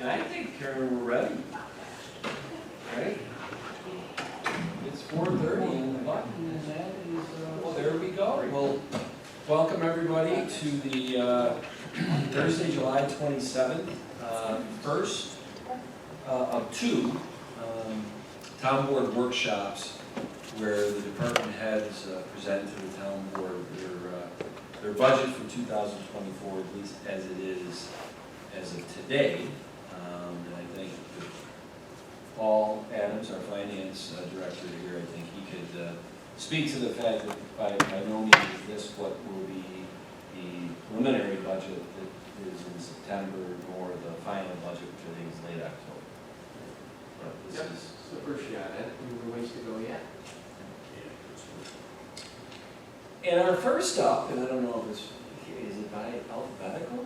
And I think we're ready. Right? It's 4:30 and the button and that is, well, there we go. Well, welcome everybody to the Thursday, July 27th, first of two town board workshops where the department heads present to the town board their budget for 2024, at least as it is as of today. And I think that Paul Adams, our finance director here, I think he could speak to the fact that by no means is this what will be the preliminary budget that is in September, nor the final budget, which I think is late October. But this Yep, is it's the first shot at it. We have a ways to go yet. And our first up, and I don't know if is it by alphabetical?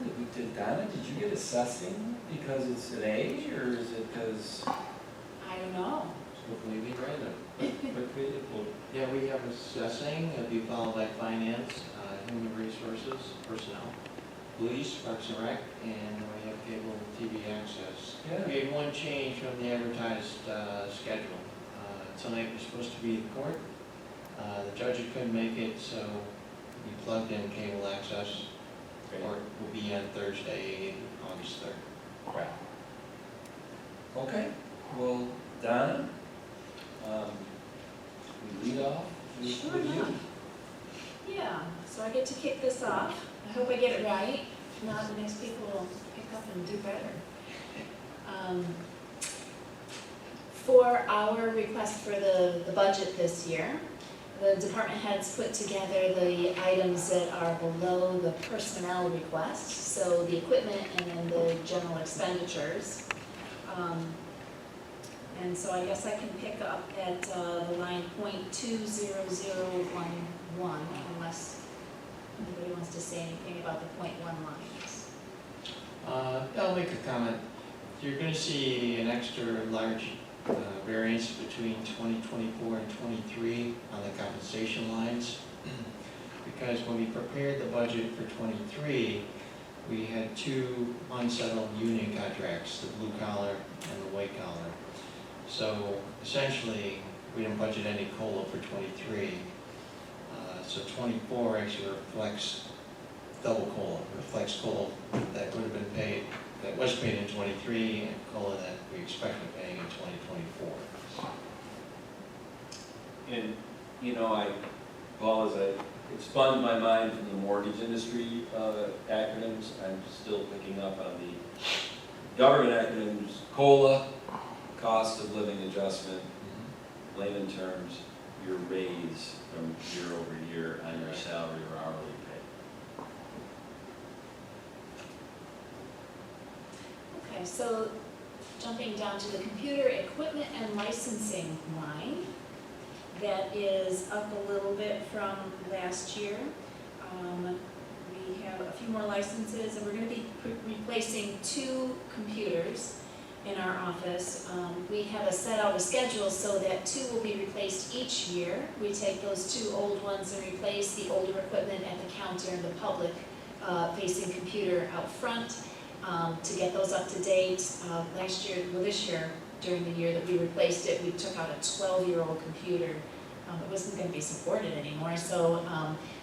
Donna, did you get assessing because it's an A, or is it because? I don't know. Hopefully we random. Well, Yeah, we have assessing, it'll be followed by finance, human resources, personnel, police, parks and rec, and then we have cable and TV access. yeah. We had one change from the advertised schedule. Tonight was supposed to be the court. The judge couldn't make it, so we plugged in cable access. Court will be on Thursday, August 3rd. Right. Okay, well, Donna, we lead off with Sure you. enough. Yeah, so I get to kick this off. I hope I get it right. If not, the next people will pick up and do better. For our request for the budget this year, the department heads put together the items that are below the personnel request, so the equipment and then the general expenditures. And so I guess I can pick up at the line .20011, unless anybody wants to say anything about the .1 lines. I'll make a comment. You're going to see an extra large variance between 2024 and 23 on the compensation lines, because when we prepared the budget for 23, we had two unsettled union contracts, the blue collar and the white collar. So essentially, we didn't budget any COLA for 23. So 24 actually reflects double COLA, reflects COLA that would have been paid, that was paid in 23, and COLA that we expect to be paying in 2024. And, you know, Paul, as I expunged my mind from the mortgage industry acronyms, I'm still picking up on the government acronyms, COLA, cost of living adjustment, layman terms, your raise from year over year on your salary or hourly pay. Okay, so jumping down to the computer equipment and licensing line, that is up a little bit from last year. We have a few more licenses, and we're going to be replacing 2 computers in our office. We have set out a schedule so that 2 will be replaced each year. We take those 2 old ones and replace the older equipment at the counter and the public facing computer out front to get those up to date. This year, during the year that we replaced it, we took out a 12-year-old computer. It wasn't going to be supported anymore, so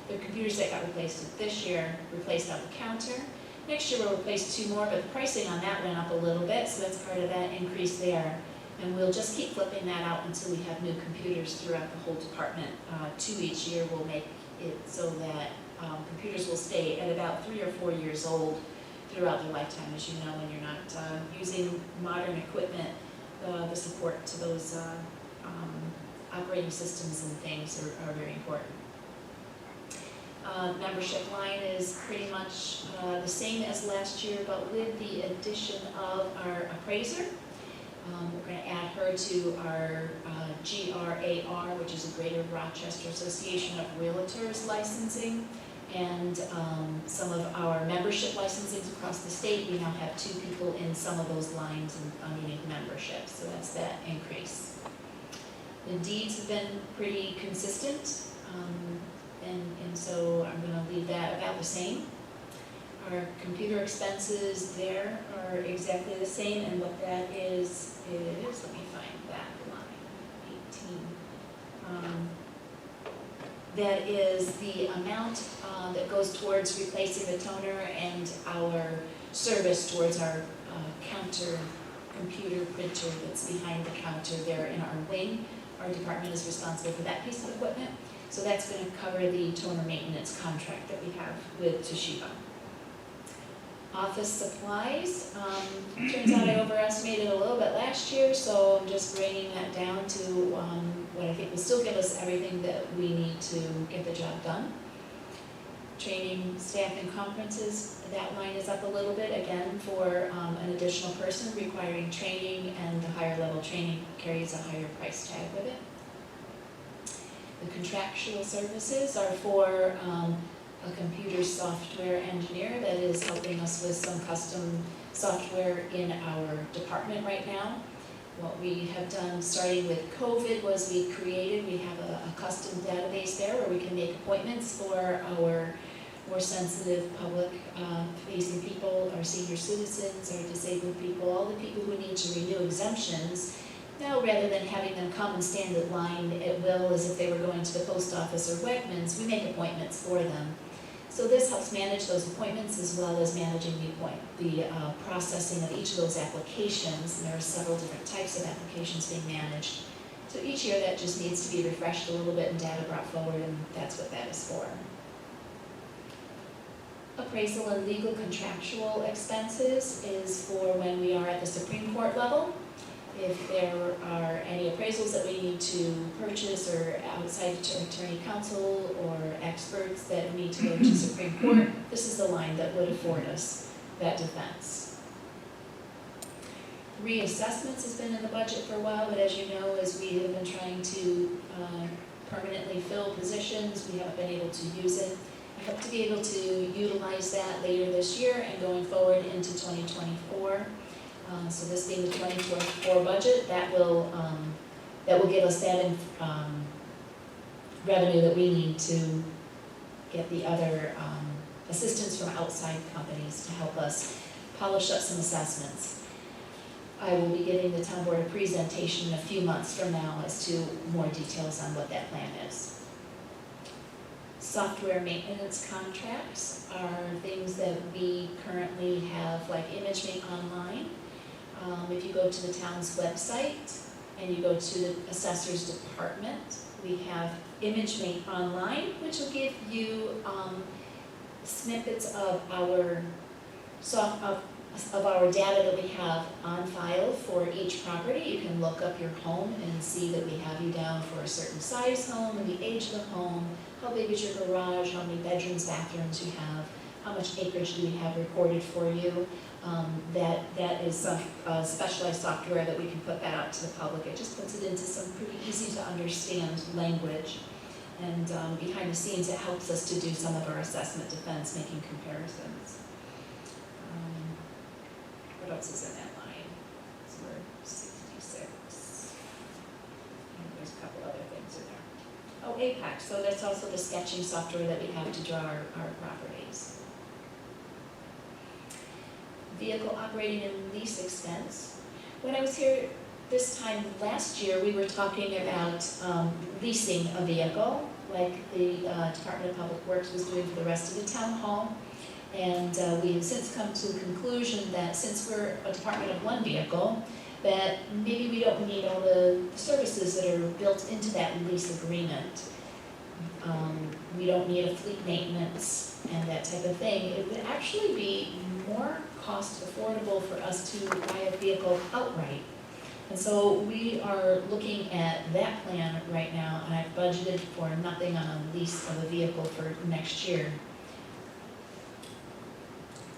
the computers that got replaced this year replaced out the counter. Next year we'll replace 2 more, but the pricing on that went up a little bit, so that's part of that increase there. And we'll just keep flipping that out until we have new computers throughout the whole department. 2 each year will make it so that computers will stay at about 3 or 4 years old throughout their lifetime. As you know, when you're not using modern equipment, the support to those operating systems and things are very important. Membership line is pretty much the same as last year, but with the addition of our appraiser. We're going to add her to our GRAR, which is a Greater Rochester Association of Realtors licensing, and some of our membership licensings across the state. We now have 2 people in some of those lines underneath membership, so that's that increase. The deeds have been pretty consistent, and so I'm going to leave that about the same. Our computer expenses there are exactly the same, and what that is, let me find that line, 18. That is the amount that goes towards replacing the toner and our service towards our counter computer printer that's behind the counter there in our wing. Our department is responsible for that piece of equipment. So that's going to cover the toner maintenance contract that we have with Toshiba. Office supplies, turns out I overestimated a little bit last year, so I'm just bringing that down to what I think will still give us everything that we need to get the job done. Training, staff, and conferences, that line is up a little bit, again, for an additional person requiring training, and the higher level training carries a higher price tag with it. The contractual services are for a computer software engineer that is helping us with some custom software in our department right now. What we have done, starting with COVID, was we have a custom database there where we can make appointments for our more sensitive public facing people, our senior citizens, our disabled people, all the people who need to renew exemptions. Now, rather than having them come and stand in line at will as if they were going to the post office or Wegmans, we make appointments for them. So this helps manage those appointments as well as managing the processing of each of those applications. And there are several different types of applications being managed. So each year that just needs to be refreshed a little bit and data brought forward, and that's what that is for. Appraisal and legal contractual expenses is for when we are at the Supreme Court level. If there are any appraisals that we need to purchase, or outside attorney counsel or experts that need to go to Supreme Court, this is the line that would afford us that defense. Reassessments has been in the budget for a while, but as you know, as we have been trying to permanently fill positions, we haven't been able to use it. I hope to be able to utilize that later this year and going forward into 2024. So this being the 2024 budget, that will give us that revenue that we need to get the other assistance from outside companies to help us polish up some assessments. I will be giving the town board a presentation in a few months from now as to more details on what that plan is. Software maintenance contracts are things that we currently have, like ImageMate Online. If you go to the town's website and you go to the assessor's department, we have ImageMate Online, which will give you snippets of our our data that we have on file for each property. You can look up your home and see that we have you down for a certain size home and the age of the home, how big is your garage, how many bedrooms, bathrooms you have, how much acreage do we have recorded for you. That is some specialized software that we can put that out to the public. It just puts it into some pretty easy to understand language. And behind the scenes, it helps us to do some of our assessment defense, making comparisons. What else is in that line? So we're 66. And there's a couple other things in there. Oh, APAC, so that's also the sketching software that we have to draw our properties. Vehicle operating and lease expense. When I was here this time last year, we were talking about leasing a vehicle, like the Department of Public Works was doing for the rest of the town hall. And we have since come to the conclusion that since we're a department of one vehicle, that maybe we don't need all the services that are built into that lease agreement. We don't need a fleet maintenance and that type of thing. It would actually be more cost affordable for us to buy a vehicle outright. And so we are looking at that plan right now, and I've budgeted for nothing on a lease of a vehicle for next year.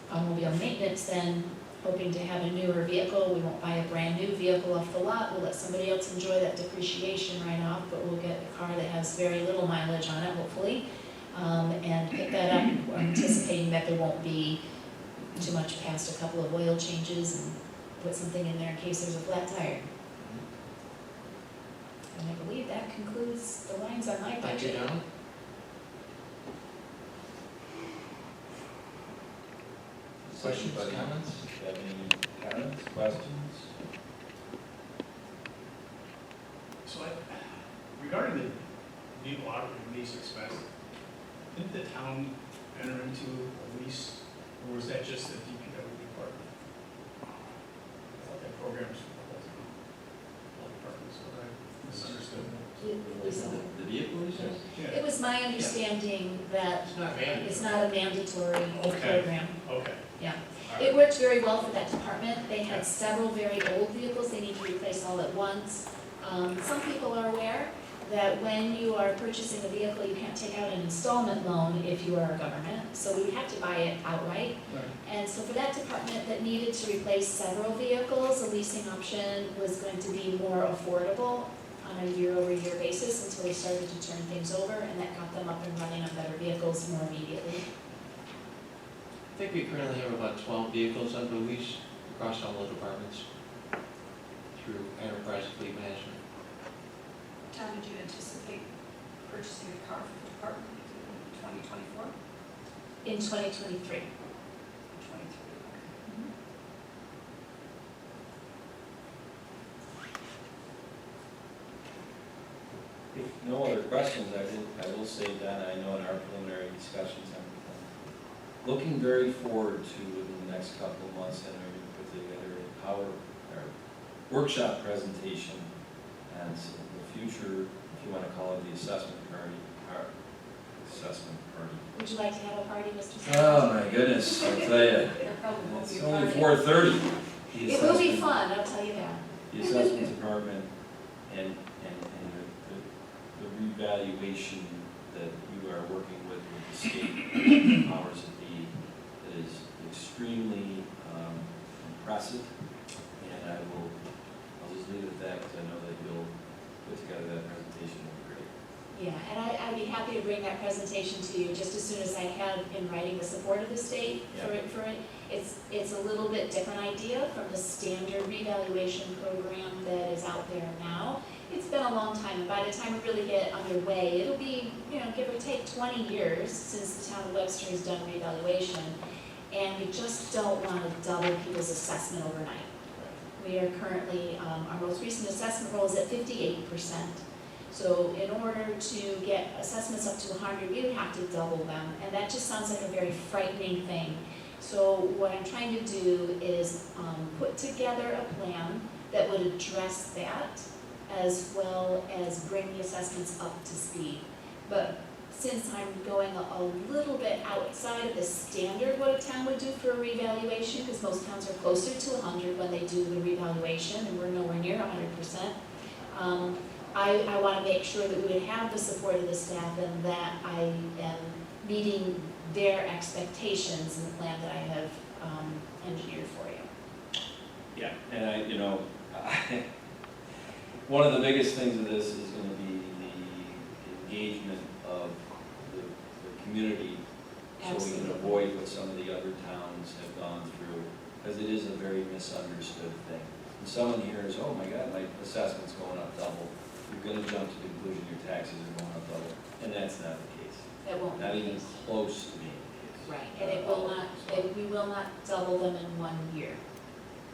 Automobile maintenance, then, hoping to have a newer vehicle. We won't buy a brand new vehicle off the lot. We'll let somebody else enjoy that depreciation right off, but we'll get a car that has very little mileage on it, hopefully, and pick that up, anticipating that there won't be too much past a couple of oil changes, and put something in there in case there's a flat tire. And I believe that concludes the lines on my budget. Questions, Anybody comments? have any comments, questions? So regarding the vehicle operating lease expense, didn't the town enter into a lease, or was that just the DPW department? I thought that program was for the whole town, all departments, so I misunderstood. The vehicle you said? It was my understanding that It's not mandatory. it's not a mandatory Okay. program. Okay. Yeah. All It right. worked very well for that department. They had several very old vehicles they needed to replace all at once. Some people are aware that when you are purchasing a vehicle, you can't take out an installment loan if you are a government, so we have to buy it outright. Right. And so for that department that needed to replace several vehicles, a leasing option was going to be more affordable on a year-over-year basis until they started to turn things over, and that got them up and running on better vehicles more immediately. I think we currently have about 12 vehicles under lease across all the departments through enterprise fleet management. Tom, did you anticipate purchasing a car for the department in 2024? In 2023. 23. If no other questions, I will say that, I know in our preliminary discussions, I'm looking very forward to within the next couple of months, and we're going to put together a workshop presentation and the future, if you want to call it the assessment party, our assessment party. Would you like to have a party, Mr. Sanders? Oh, my goodness, I'll tell you, There probably won't it's be a only party. 4:30. It will be fun, I'll tell you that. The assessment department and the revaluation that you are working with the state powers that be, that is extremely impressive. And I'll just leave it at that, because I know that you'll put together that presentation, will be great. Yeah, and I'd be happy to bring that presentation to you just as soon as I have in writing the support of the state for it. It's a little bit different idea from the standard revaluation program that is out there now. It's been a long time, and by the time we really get underway, it'll be, give or take 20 years since the town of Webster has done revaluation, and we just don't want to double people's assessment overnight. We are currently, our most recent assessment roll is at 58%. So in order to get assessments up to 100, we would have to double them, and that just sounds like a very frightening thing. So what I'm trying to do is put together a plan that would address that, as well as bring the assessments up to speed. But since I'm going a little bit outside of the standard what a town would do for a revaluation, because most towns are closer to 100 when they do the revaluation, and we're nowhere near 100%, I want to make sure that we would have the support of the staff and that I am meeting their expectations in the plan that I have engineered for you. Yeah, and one of the biggest things of this is going to be the engagement of the community, so we Absolutely. can avoid what some of the other towns have gone through, because it is a very misunderstood thing. When someone hears, oh my God, my assessment's going up double, you're going to jump to the conclusion your taxes are going up double, and that's not the case. That won't be Not the even case. close to being the case. Right, and we will not double them in 1 year.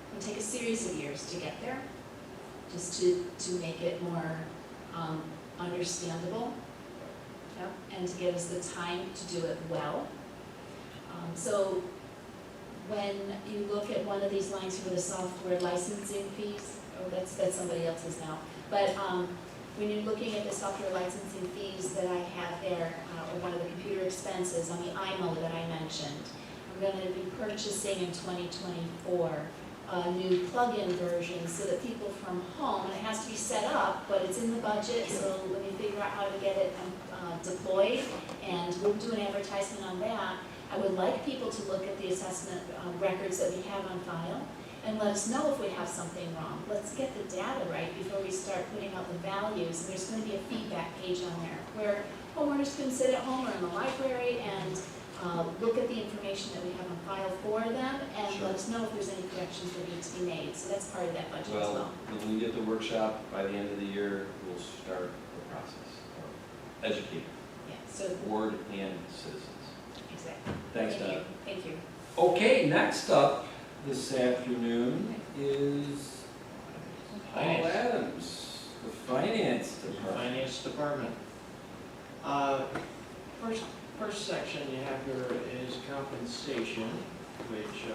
It'll take a series of years to get there, just to make it more understandable, and to give us the time to do it well. So when you look at one of these lines for the software licensing fees, that's somebody else's now, but when you're looking at the software licensing fees that I have there, or one of the computer expenses on the IMO that I mentioned, I'm going to be purchasing in 2024 a new plug-in version so that people from home, and it has to be set up, but it's in the budget, so let me figure out how to get it deployed, and we'll do an advertisement on that. I would like people to look at the assessment records that we have on file and let us know if we have something wrong. Let's get the data right before we start putting out the values. And there's going to be a feedback page on there where homeowners can sit at home or in the library and look at the information that we have on file for them and Sure. let us know if there's any corrections that need to be made. So that's part of that budget as Well, well. when we get the workshop, by the end of the year, we'll start the process of educating Yeah, so the board and citizens. exactly. Thanks, Thank Don. you. Thank you. Okay, next up this afternoon is Paul Finance. Adams, the Finance The Department. Finance Department. First section you have here is compensation, which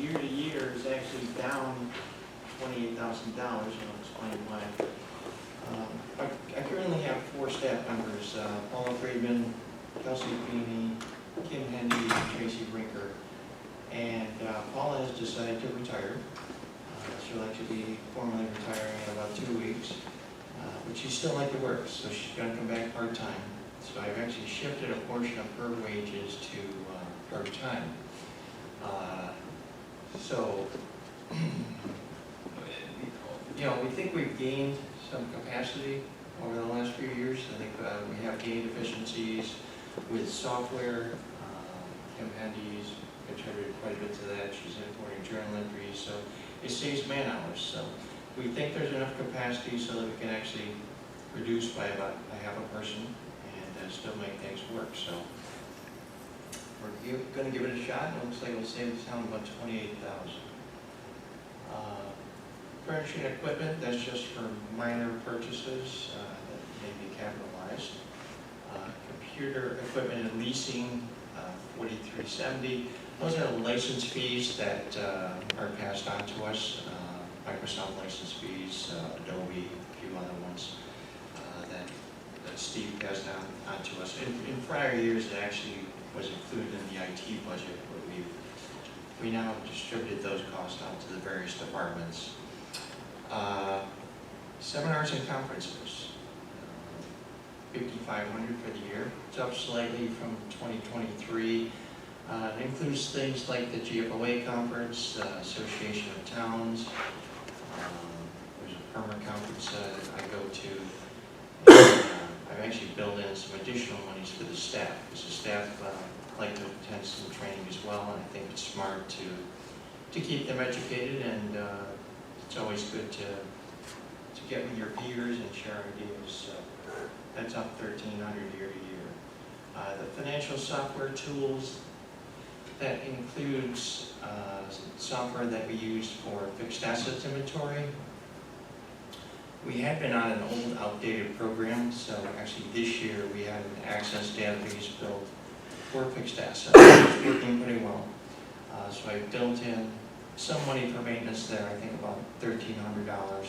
year to year is actually down $28,000, and I'll explain why. I currently have 4 staff members, Paula Friedman, Kelsey Feeney, Kim Hendy, and Tracy Brinker. And Paula has decided to retire. She'll actually be formally retiring in about 2 weeks. But she'd still like to work, so she's gonna come back part-time. So I've actually shifted a portion of her wages to part-time. So, you know, we think we've gained some capacity over the last few years. I think we have gained efficiencies with software. Kim Hendy's contributed quite a bit to that. She's importing journal entries, so it saves man hours. So we think there's enough capacity so that we can actually reduce by about a half a person and still make things work. So we're going to give it a shot. It looks like it'll save the town about $28,000. Furnishing equipment, that's just for minor purchases that may be capitalized. Computer equipment and leasing, $43.70. Those are license fees that are passed on to us. Microsoft license fees, Adobe, a few other ones that Steve passed on to us. In prior years, it actually was included in the IT budget, but we now distributed those costs out to the various departments. Seminars and conferences, $5,500 for the year. It's up slightly from 2023. It includes things like the GFOA conference, the Association of Towns. There's a permanent conference I go to. And, I've actually built in some additional monies for the staff, because the staff like to attend some training as well, and I think it's smart to keep them educated, and it's always good to get with your peers and share ideas. So that's up $1,300 year to year. The financial software tools, that includes software that we use for fixed assets inventory. We had been on an old, outdated program, so actually this year we had an Access database built for fixed assets. It's working pretty well. So I built in some money for maintenance there, I think about $1,300.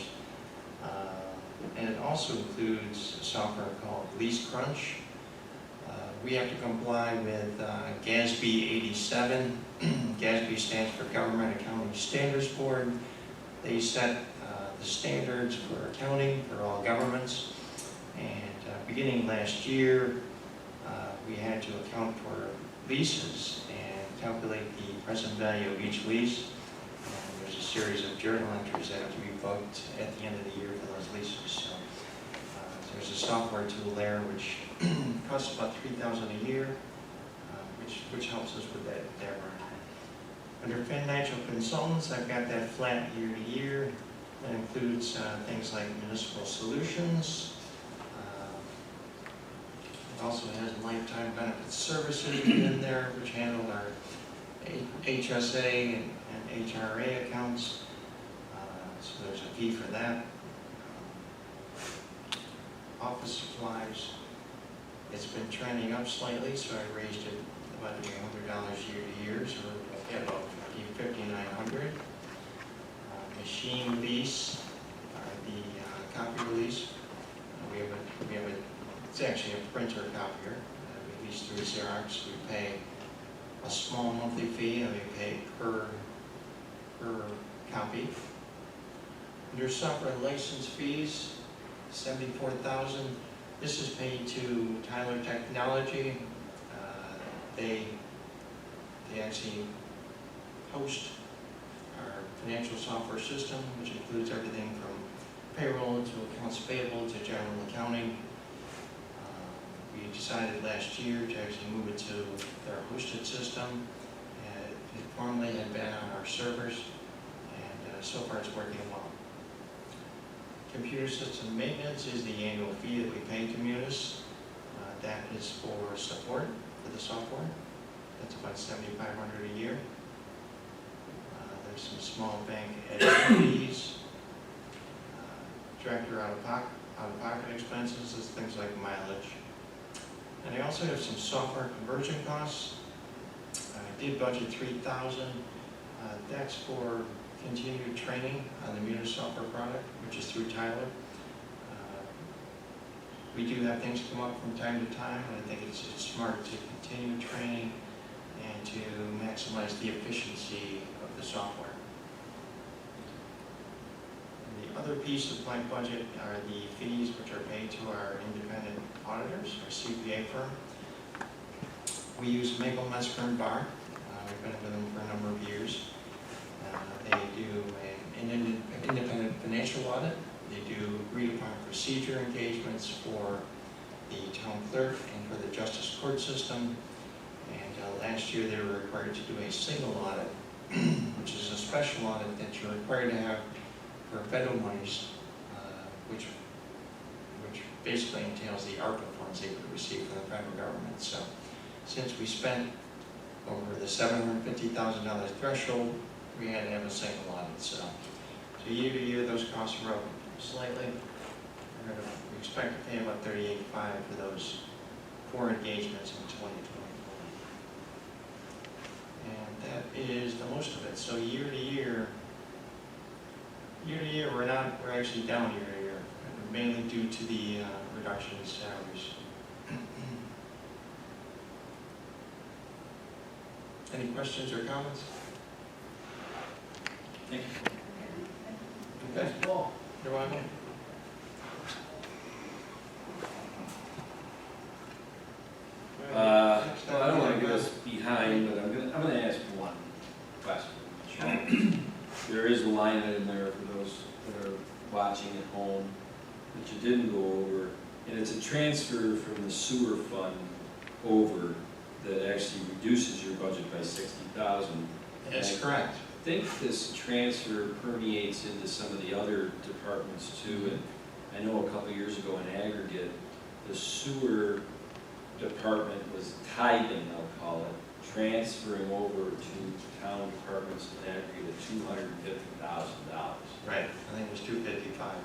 And it also includes a software called Lease Crunch. We have to comply with GASB 87. GASB stands for Government Accounting Standards Board. They set the standards for accounting for all governments. And beginning last year, we had to account for leases and calculate the present value of each lease. And there's a series of journal entries that have to be booked at the end of the year for those leases. So there's a software tool there which costs about $3,000 a year, which helps us with that run. Under financial consultants, I've got that flat year to year. That includes things like municipal solutions. It also has lifetime benefit services in there, which handle our HSA and HRA accounts. So there's a fee for that. Office supplies, it's been trending up slightly, so I raised it about $100 year to year, so we're at about $5,900. Machine lease, the copy lease. It's actually a printer copier. We lease through Xerox. We pay a small monthly fee, and we pay per copy. Under software license fees, $74,000. This is paid to Tyler Technology. They actually host our financial software system, which includes everything from payroll to accounts payable to general accounting. We decided last year to actually move it to their hosted system. It formerly had been on our servers, and so far it's working well. Computer system maintenance is the annual fee that we pay to Munis. That is for support for the software. That's about $7,500 a year. There's some small bank admin fees, director out-of-pocket expenses, is things like mileage. And I also have some software conversion costs. I did budget $3,000. That's for continued training on the Munis software product, which is through Tyler. We do have things come up from time to time, and I think it's smart to continue training and to maximize the efficiency of the software. And the other piece of my budget are the fees which are paid to our independent auditors, our CPA firm. We use Maple Mesper & Barr. We've been with them for a number of years. They do an independent financial audit. They do agreed upon procedure engagements for the town clerk and for the justice court system. And last year they were required to do a single audit, which is a special audit that you're required to have for federal monies, which basically entails the ARPA funds they would receive from the federal government. So since we spent over the $750,000 threshold, we had to have a single audit. So year to year, those costs are up slightly. We expect to pay about $38,500 for those 4 engagements in 2024. And that is the most of it. So year to year, we're actually down year to year, mainly due to the reduction in salaries. Any questions or comments? Thank you. Okay. You're welcome. Well, I don't want to get us behind, but I'm gonna ask one question. There is a line item there for those that are watching at home that you didn't go over, and it's a transfer from the sewer fund over that actually reduces your budget by $60,000. That's correct. I think this transfer permeates into some of the other departments too, and I know a couple years ago in aggregate, the sewer department was tithing, I'll call it, transferring over to town departments in aggregate of $250,000. Right, I think it was $255,000.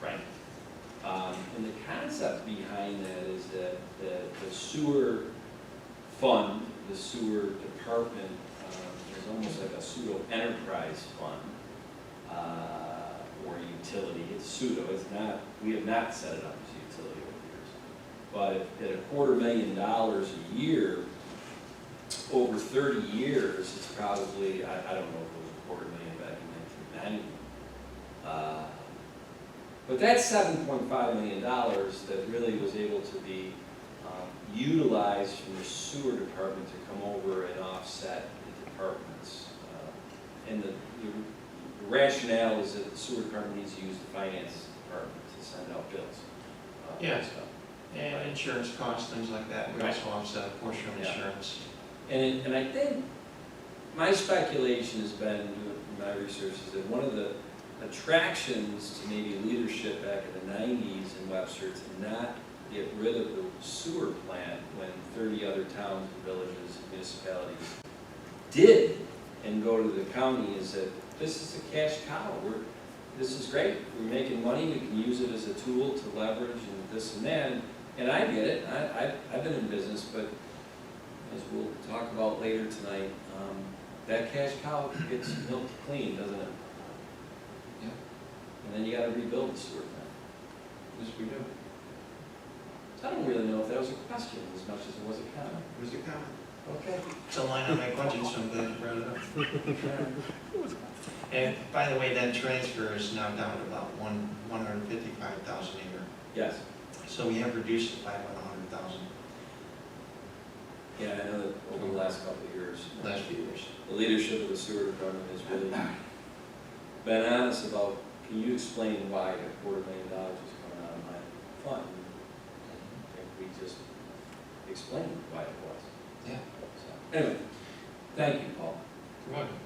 Right. And the concept behind that is that the sewer fund, the sewer department, is almost like a pseudo enterprise fund or utility. It's pseudo. It's not. We have not set it up as a utility over the years. But at $250,000 a year, over 30 years, it's probably, I don't know if it was $250,000 back in 1990. But that's $7.5 million that really was able to be utilized from the sewer department to come over and offset the departments. And the rationale is that the sewer department needs to use the finance department to send out bills. Yeah. And insurance costs, things like that. We Right. also offset a portion of insurance. And I think my speculation has been, doing my research, is that one of the attractions to maybe leadership back in the 90s in Webster to not get rid of the sewer plant when 30 other towns and villages and municipalities did and go to the county is that this is a cash cow. This is great. We're making money. We can use it as a tool to leverage and this and that. And I get it. I've been in business, but as we'll talk about later tonight, that cash cow gets milked clean, doesn't it? Yeah. And then you got to rebuild the sewer plant. Yes, we do. So I don't really know if that was a question as much as it was a comment. It was a comment. Okay. It's a line on my budget, so I'm glad you brought it up. And by the way, that transfer is now down to about $155,000 a year. Yes. So we have reduced it by about $100,000 Yeah, I know that over the last couple of years, last few years. the leadership of the sewer department has really been honest about, can you explain why $250,000 is coming out of my fund? And we just explained why it was. Yeah. So, anyway, thank you, Paul. You're welcome.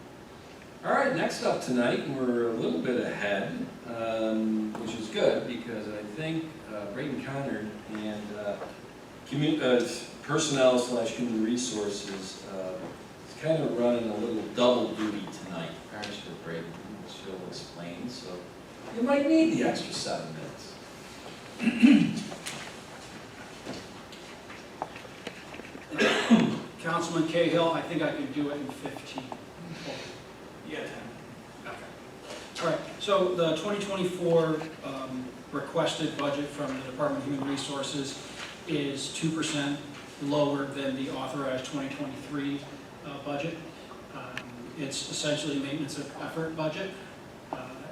All right, next up tonight, we're a little bit ahead, which is good because I think Brayden Conard and personnel / human resources is kind of running a little double duty tonight. Parents for break, which she'll explain, so you might need the extra 7 minutes. Councilman Cahill, I think I can do it in 15. Yeah, 10. Okay. All right, so the 2024 requested budget from the Department of Human Resources is 2% lower than the authorized 2023 budget. It's essentially a maintenance of effort budget,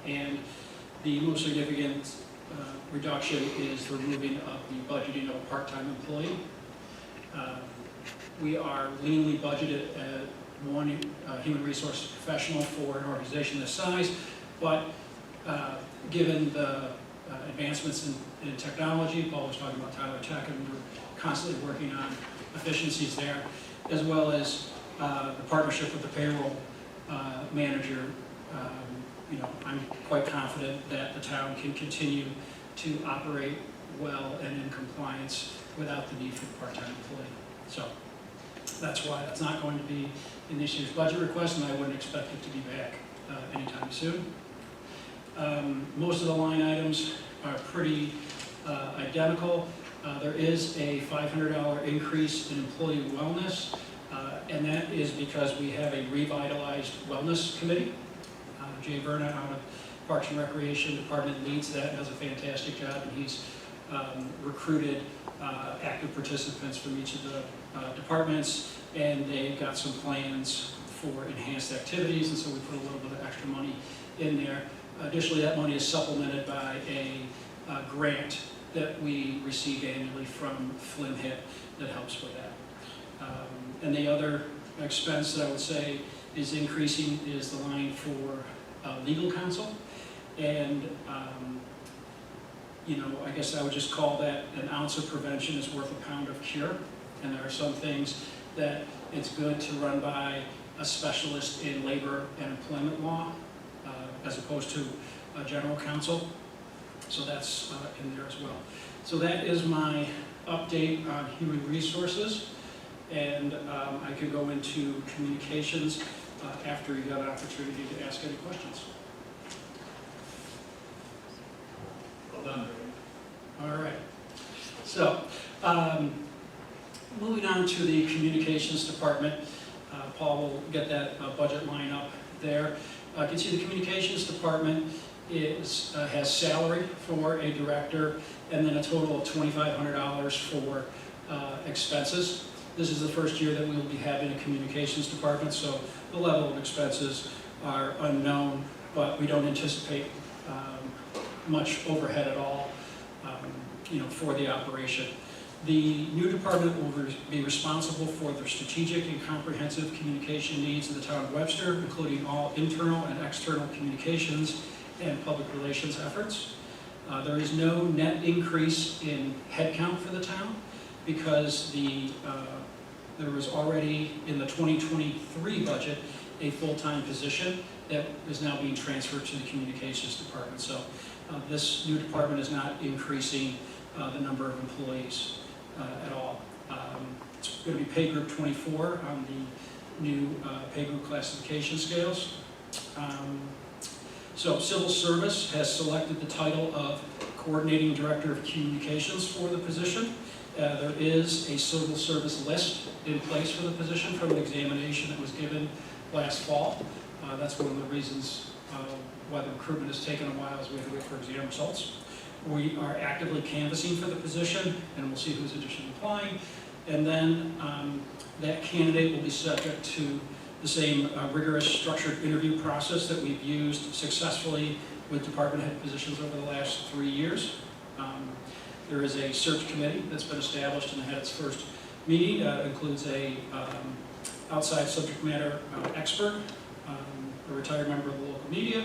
and the most significant reduction is the removing of the budgeting of a part-time employee. We are leanly budgeted at one human resource professional for an organization this size, but given the advancements in technology, Paul was talking about Tyler Tech, and we're constantly working on efficiencies there, as well as the partnership with the payroll manager. I'm quite confident that the town can continue to operate well and in compliance without the need for the part-time employee. So that's why that's not going to be in this year's budget request, and I wouldn't expect it to be back anytime soon. Most of the line items are pretty identical. There is a $500 increase in employee wellness, and that is because we have a revitalized wellness committee. Jay Verna out of Parks and Recreation Department leads that and does a fantastic job, and he's recruited active participants from each of the departments, and they've got some plans for enhanced activities, and so we put a little bit of extra money in there. Additionally, that money is supplemented by a grant that we receive annually from Flynn Hit that helps with that. And the other expense that I would say is increasing is the line for legal counsel. And, I guess I would just call that an ounce of prevention is worth a pound of cure. And there are some things that it's good to run by a specialist in labor and employment law as opposed to a general counsel. So that's in there as well. So that is my update on human resources. And I could go into communications after you got an opportunity to ask any questions. Well done. All right. So, moving on to the communications department. Paul will get that budget line up there. You can see the communications department has salary for a director, and then a total of $2,500 for expenses. This is the first year that we will be having a communications department, so the level of expenses are unknown, but we don't anticipate much overhead at all, for the operation. The new department will be responsible for the strategic and comprehensive communication needs of the town of Webster, including all internal and external communications and public relations efforts. There is no net increase in headcount for the town because there was already in the 2023 budget a full-time position that is now being transferred to the communications department. So this new department is not increasing the number of employees at all. It's going to be pay group 24 on the new pay group classification scales. So Civil Service has selected the title of Coordinating Director of Communications for the position. There is a Civil Service list in place for the position from an examination that was given last fall. That's one of the reasons why the recruitment has taken a while, is we have to wait for exam results. We are actively canvassing for the position, and we'll see who's additionally applying. And then that candidate will be subject to the same rigorous structured interview process that we've used successfully with department head positions over the last 3 years. There is a search committee that's been established and had its first meeting. It includes a outside subject matter expert, a retired member of the local media,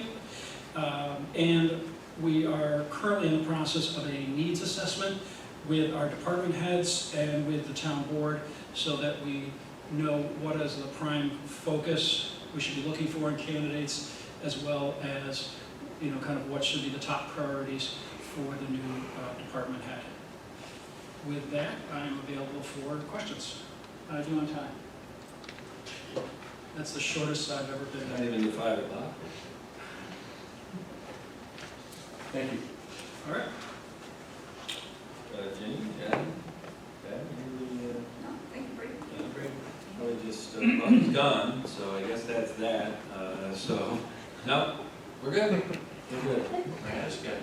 and we are currently in the process of a needs assessment with our department heads and with the town board so that we know what is the prime focus we should be looking for in candidates, as well as kind of what should be the top priorities for the new department head. with that, I'm available for questions. How do you on time? That's the shortest I've ever been. Not even the 5 o'clock. Thank you. All right. Jenny, Adam, anything, No, thank you, Brady. probably just, well, he's gone, so I guess that's that, so, no, We're good. We're good. That's good.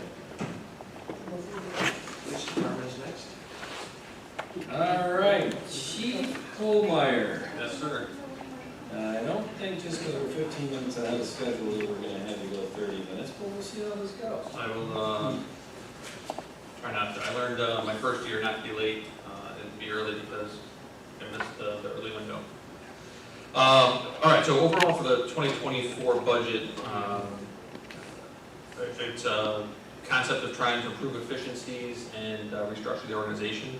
Which department is next? All right, Chief Colmeyer. Yes, sir. I don't think just because we're 15 minutes ahead of schedule, that we're gonna have to go 30 minutes, but we'll see how this goes. I will try not to. I learned my first year not to be late and to be early because I missed the early window. All right, so overall for the 2024 budget, it's a concept of trying to improve efficiencies and restructure the organization,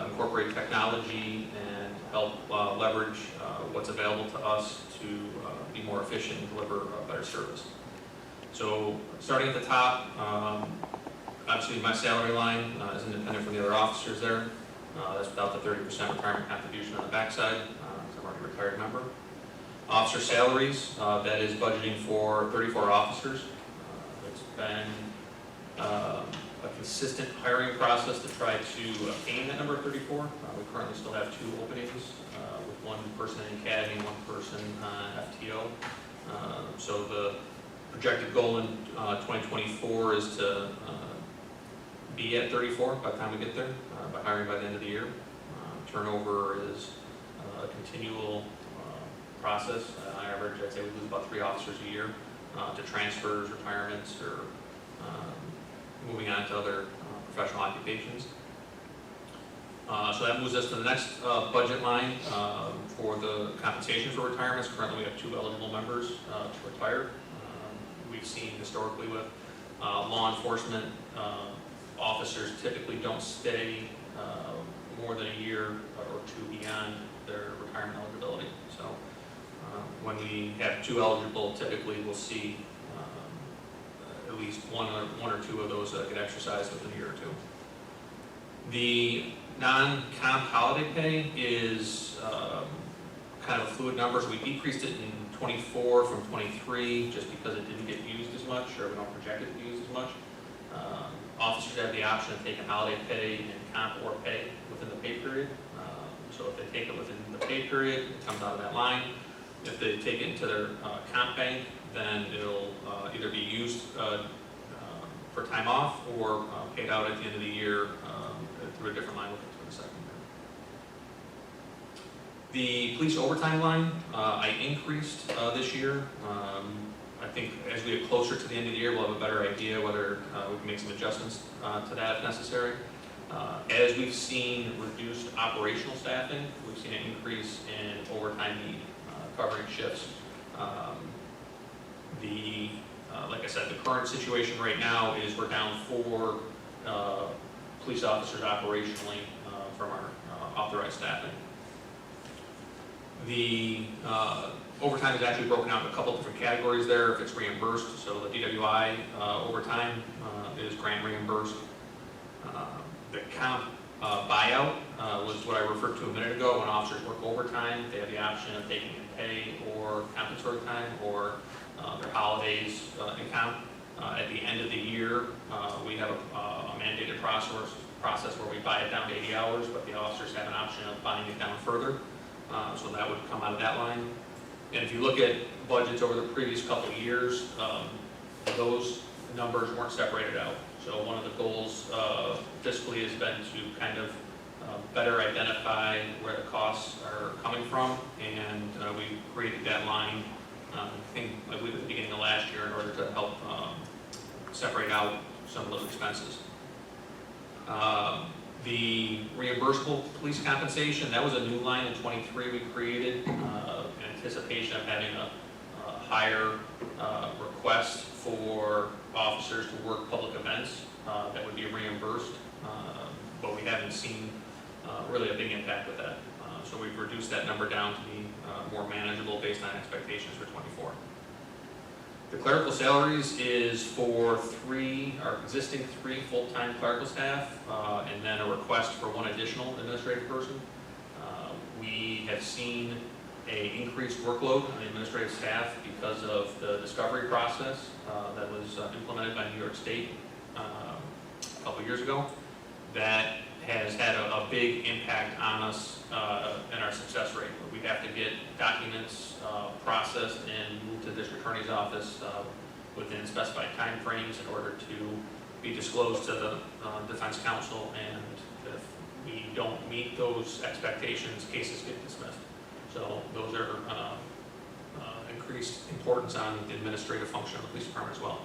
incorporate technology, and help leverage what's available to us to be more efficient and deliver a better service. So starting at the top, obviously my salary line is independent from the other officers there. That's without the 30% retirement contribution on the backside, because I'm already a retired member. Officer salaries, that is budgeting for 34 officers. It's been a consistent hiring process to try to attain that number of 34. We currently still have 2 openings, with 1 person in academy and 1 person on FTO. So the projected goal in 2024 is to be at 34 by the time we get there, by hiring by the end of the year. Turnover is a continual process. On average, I'd say we lose about 3 officers a year to transfers, retirements, or moving on to other professional occupations. So that moves us to the next budget line for the compensation for retirements. Currently, we have 2 eligible members to retire. We've seen historically with law enforcement, officers typically don't stay more than a year or 2 beyond their retirement eligibility. So when we have 2 eligible, typically we'll see at least one or two of those get exercised within a year or 2. The non-comp holiday pay is kind of a fluid number, so we decreased it in 24 from 23 just because it didn't get used as much, or we don't project it to be used as much. Officers have the option of taking holiday pay and comp or pay within the pay period. So if they take it within the pay period, it comes out of that line. If they take it into their comp bank, then it'll either be used for time off or paid out at the end of the year through a different line within the second year. The police overtime line, I increased this year. I think as we get closer to the end of the year, we'll have a better idea whether we can make some adjustments to that if necessary. As we've seen reduced operational staffing, we've seen an increase in overtime need, covering shifts. Like I said, the current situation right now is we're down 4 police officers operationally from our authorized staffing. The overtime is actually broken out in a couple different categories there if it's reimbursed. So the DWI overtime is grant reimbursed. The comp buyout was what I referred to a minute ago. When officers work overtime, they have the option of taking pay or compensatory time or their holidays in comp. At the end of the year, we have a mandated process where we buy it down to 80 hours, but the officers have an option of buying it down further. So that would come out of that line. And if you look at budgets over the previous couple of years, those numbers weren't separated out. So one of the goals fiscally has been to kind of better identify where the costs are coming from, and we created that line, I think, I believe at the beginning of last year in order to help separate out some of those expenses. The reimbursable police compensation, that was a new line in 23 we created in anticipation of having a higher request for officers to work public events that would be reimbursed, but we haven't seen really a big impact with that. So we've reduced that number down to be more manageable based on expectations for 24. The clerical salaries is for our existing 3 full-time clerical staff, and then a request for 1 additional administrative person. We have seen a increased workload on the administrative staff because of the discovery process that was implemented by New York State a couple years ago. That has had a big impact on us and our success rate. We have to get documents processed and moved to the district attorney's office within specified timeframes in order to be disclosed to the defense counsel, and if we don't meet those expectations, cases get dismissed. So those are increased importance on the administrative function of the police department as well.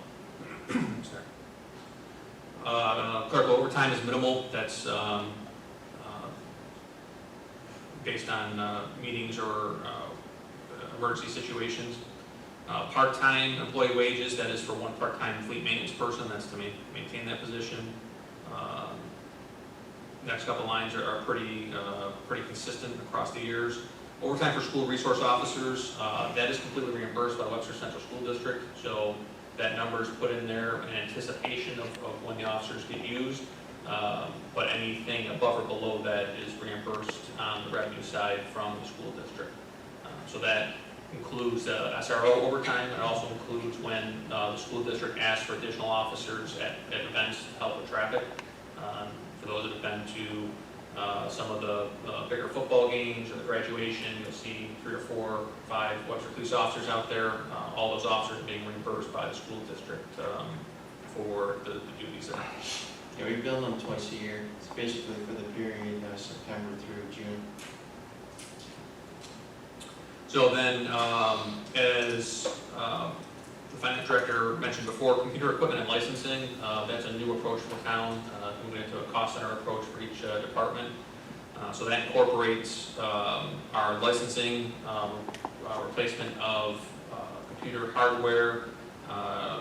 Clerical overtime is minimal. That's based on meetings or emergency situations. Part-time employee wages, that is for 1 part-time fleet maintenance person. That's to maintain that position. Next couple lines are pretty consistent across the years. Overtime for school resource officers, that is completely reimbursed by Webster Central School District. So that number is put in there in anticipation of when the officers get used. But anything above or below that is reimbursed on the revenue side from the school district. So that includes SRO overtime. It also includes when the school district asks for additional officers at events to help with traffic. For those that have been to some of the bigger football games or the graduation, you'll see 3 or 4 or 5 Webster police officers out there. All those officers are being reimbursed by the school district for the duties there. Yeah, we bill them twice a year. It's basically for the period September through June. So then, as the finance director mentioned before, computer equipment and licensing, that's a new approach for the town, moving into a cost center approach for each department. So that incorporates our licensing, replacement of computer hardware,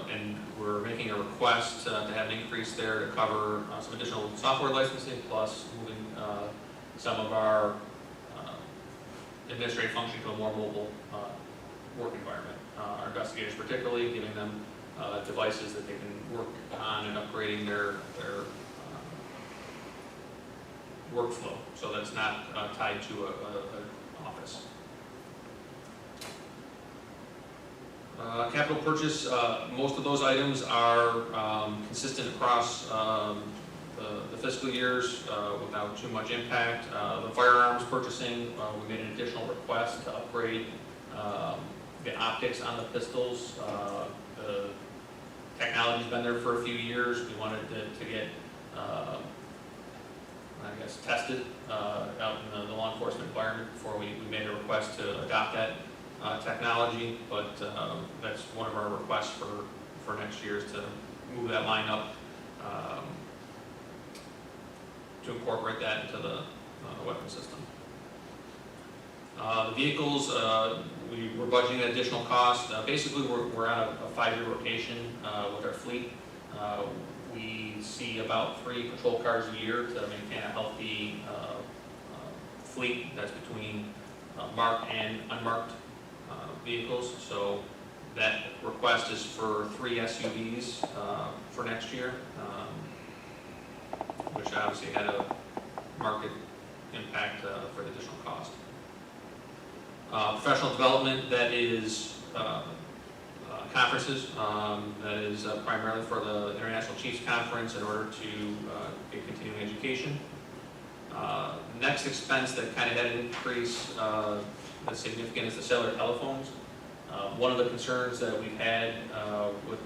and we're making a request to have an increase there to cover some additional software licensing, plus moving some of our administrative function to a more mobile work environment. Our investigators particularly, giving them devices that they can work on and upgrading their workflow, so that's not tied to an office. Capital purchase, most of those items are consistent across the fiscal years without too much impact. The firearms purchasing, we made an additional request to upgrade the optics on the pistols. The technology's been there for a few years. We wanted to get, tested out in the law enforcement environment before we made a request to adopt that technology. But that's one of our requests for next year, is to move that line up to incorporate that into the weapon system. The vehicles, we're budgeting an additional cost. Basically, we're on a 5-year rotation with our fleet. We see about 3 patrol cars a year to maintain a healthy fleet that's between marked and unmarked vehicles. So that request is for 3 SUVs for next year, which obviously had a market impact for the additional cost. Professional development, that is conferences, that is primarily for the International Chiefs Conference in order to get continuing education. Next expense that kind of had an increase that's significant is the cellular telephones. One of the concerns that we've had with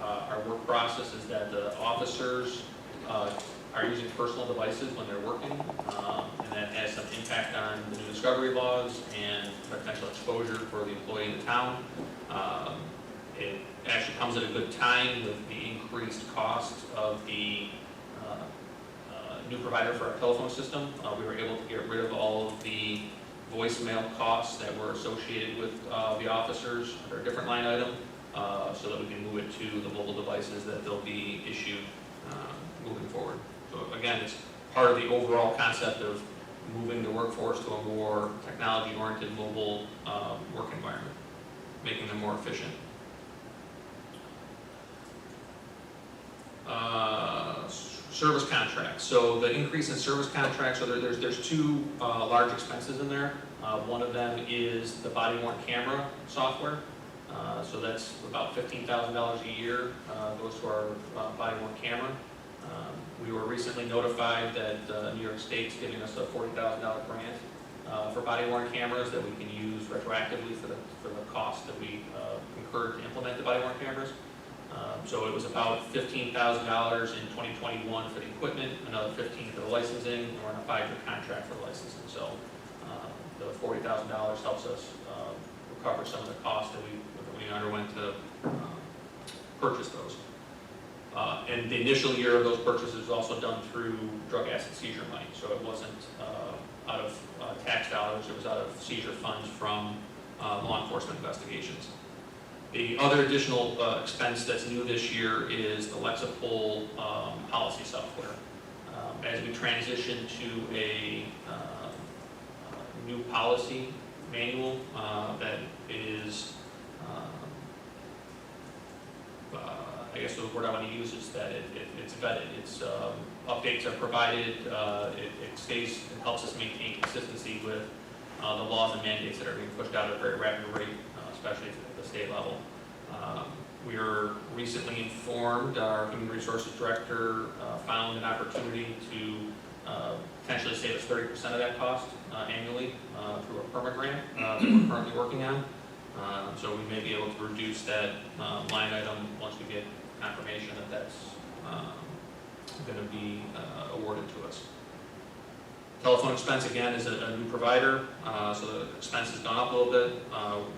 our work process is that the officers are using personal devices when they're working, and that has some impact on the new discovery laws and potential exposure for the employee in the town. It actually comes at a good time with the increased cost of the new provider for our telephone system. We were able to get rid of all of the voicemail costs that were associated with the officers under a different line item, so that we can move it to the mobile devices that they'll be issued moving forward. So again, it's part of the overall concept of moving the workforce to a more technology-oriented mobile work environment, making them more efficient. Service contracts. So the increase in service contracts, so there's two large expenses in there. One of them is the body-worn camera software. So that's about $15,000 a year goes to our body-worn camera. We were recently notified that New York State's giving us a $40,000 grant for body-worn cameras that we can use retroactively for the cost that we incurred to implement the body-worn cameras. So it was about $15,000 in 2021 for the equipment, another $15,000 for the licensing, and we're on a 5-year contract for the licensing. So the $40,000 helps us recover some of the costs that we underwent to purchase those. And the initial year of those purchases was also done through drug asset seizure money. So it wasn't out of tax dollars, it was out of seizure funds from law enforcement investigations. The other additional expense that's new this year is the Lexapol policy software. As we transition to a new policy manual that is, I guess the word I want to use is that it's vetted. It's updates are provided. It stays and helps us maintain consistency with the laws and mandates that are being pushed out at a very rapid rate, especially at the state level. We were recently informed, our Human Resources Director found an opportunity to potentially save us 30% of that cost annually through a permit grant that we're currently working on. So we may be able to reduce that line item once we get confirmation that that's going to be awarded to us. Telephone expense, again, is a new provider, so the expense has gone up a little bit.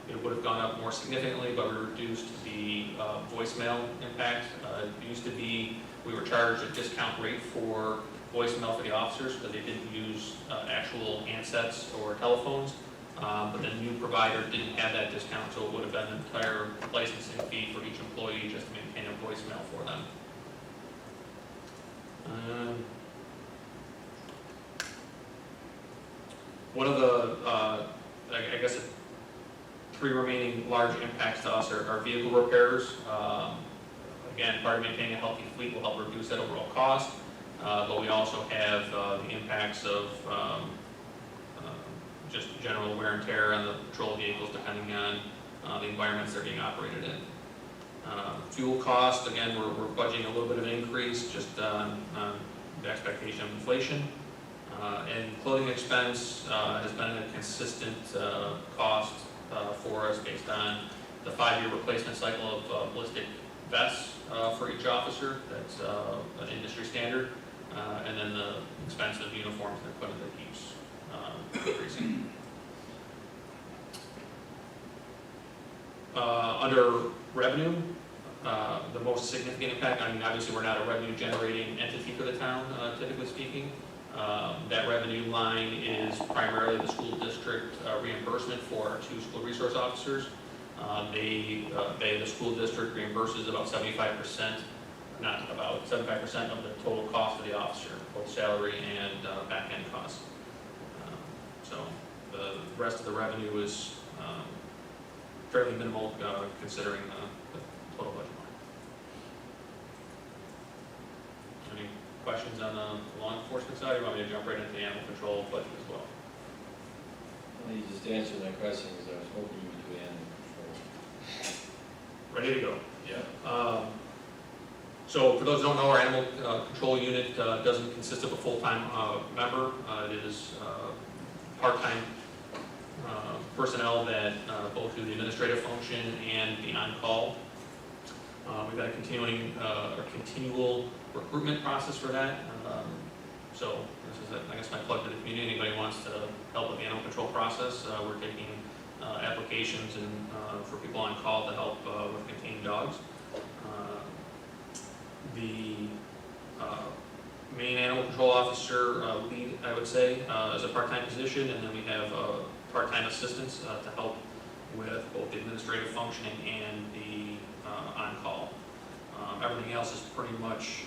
It would have gone up more significantly, but we reduced the voicemail impact. It used to be we were charged a discount rate for voicemail for the officers because they didn't use actual handsets or telephones, but the new provider didn't have that discount, so it would have been an entire licensing fee for each employee just to maintain a voicemail for them. One of the, I guess, 3 remaining large impacts to us are vehicle repairs. Again, part of maintaining a healthy fleet will help reduce that overall cost, but we also have the impacts of just general wear and tear on the patrol vehicles depending on the environments they're being operated in. Fuel cost, again, we're budgeting a little bit of an increase just on the expectation of inflation. And clothing expense has been a consistent cost for us based on the 5-year replacement cycle of ballistic vests for each officer. That's an industry standard. And then the expense of uniforms and equipment that keeps increasing. Under revenue, the most significant impact, I mean, obviously we're not a revenue generating entity for the town, typically speaking. That revenue line is primarily the school district reimbursement for our 2 school resource officers. The school district reimburses about 75%, not about 75% of the total cost of the officer, both salary and back-end costs. So the rest of the revenue is fairly minimal considering the total budget line. Any questions on the law enforcement side, or you want me to jump right into the animal control budget as well? Well, you just answered my question because I was hoping you would do animal control. Ready to go. Yeah. So for those who don't know, our animal control unit doesn't consist of a full-time member. It is part-time personnel that both do the administrative function and the on-call. We've got a continual recruitment process for that. So this is, I guess, my plug to the community. Anybody wants to help with the animal control process, we're taking applications and for people on call to help with contained dogs. The main animal control officer lead, I would say, is a part-time position, and then we have part-time assistants to help with both the administrative functioning and the on-call. Everything else is pretty much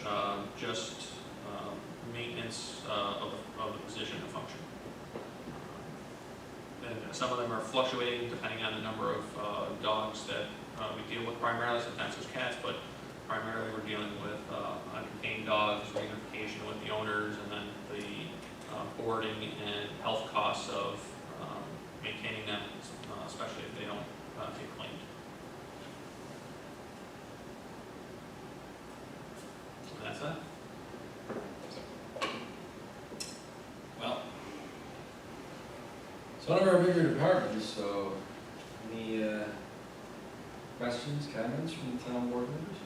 just maintenance of the position and function. And some of them are fluctuating depending on the number of dogs that we deal with primarily. Sometimes there's cats, but primarily we're dealing with uncontained dogs, reunification, the owners, and then the boarding and health costs of maintaining them, especially if they don't get cleaned. And that's it. Well, it's one of our bigger departments, so any questions, comments from the town board members?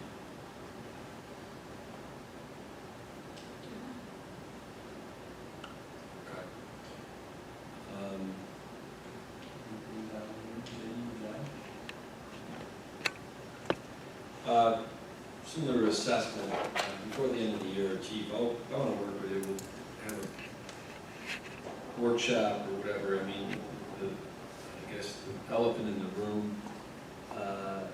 Okay. Similar assessment, before the end of the year, Chief, I want to work with you, we'll have a workshop or whatever. I mean, I guess the elephant in the room,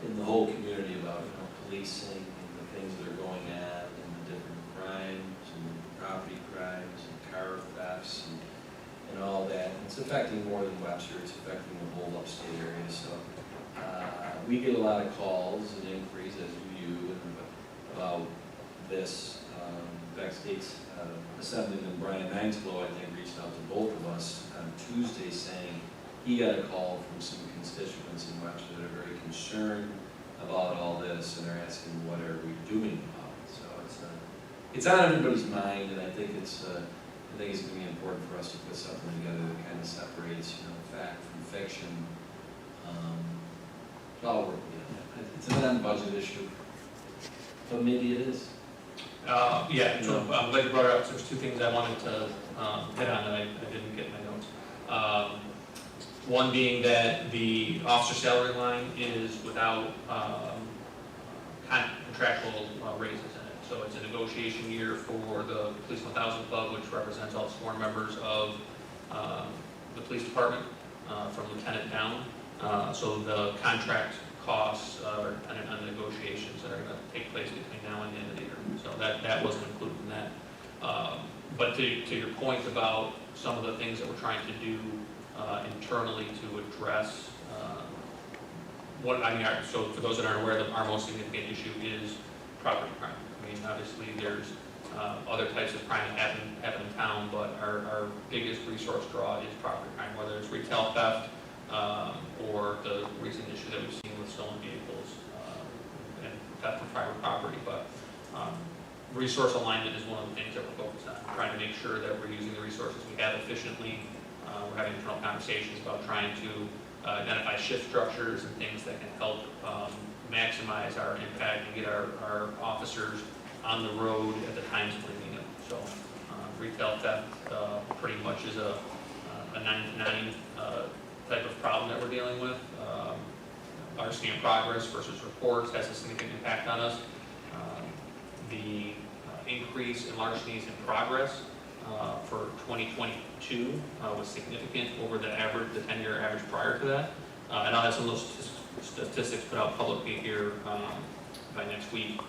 in the whole community about, policing and the things that are going on and the different crimes and property crimes and car thefts and all that. It's affecting more than Webster, it's affecting the whole upstate area, so we get a lot of calls and inquiries, as do you, about this. In fact, State's Assemblyman Brian Einslow, I think, reached out to both of us on Tuesday saying he got a call from some constituents in Webster that are very concerned about all this, and they're asking what are we doing about it. So it's on everybody's mind, and I think it's going to be important for us to put something together that kind of separates, fact from fiction. I'll work with you. It's a non-budget issue, but maybe it is. Yeah, so I'm glad you brought it up. So there's two things I wanted to hit on that I didn't get in my notes. One being that the officer salary line is without contractual raises in it. So it's a negotiation year for the Police 1000 Club, which represents all the sworn members of the police department from lieutenant down. So the contract costs are dependent on the negotiations that are going to take place between now and the end of the year. So that wasn't included in that. But to your point about some of the things that we're trying to do internally to address so for those that aren't aware, our most significant issue is property crime. I mean, obviously there's other types of crime that happen in town, but our biggest resource draw is property crime, whether it's retail theft or the recent issue that we've seen with stolen vehicles and theft of private property. But resource alignment is one of the things that we're focused on, trying to make sure that we're using the resources we have efficiently. We're having internal conversations about trying to identify shift structures and things that can help maximize our impact and get our officers on the road at the times when we need them. So retail theft pretty much is a 9-to-9 type of problem that we're dealing with. Larceny in progress versus reports has a significant impact on us. The increase in larcenies in progress for 2022 was significant over the 10-year average prior to that. And I'll have some of those statistics put out publicly here by next week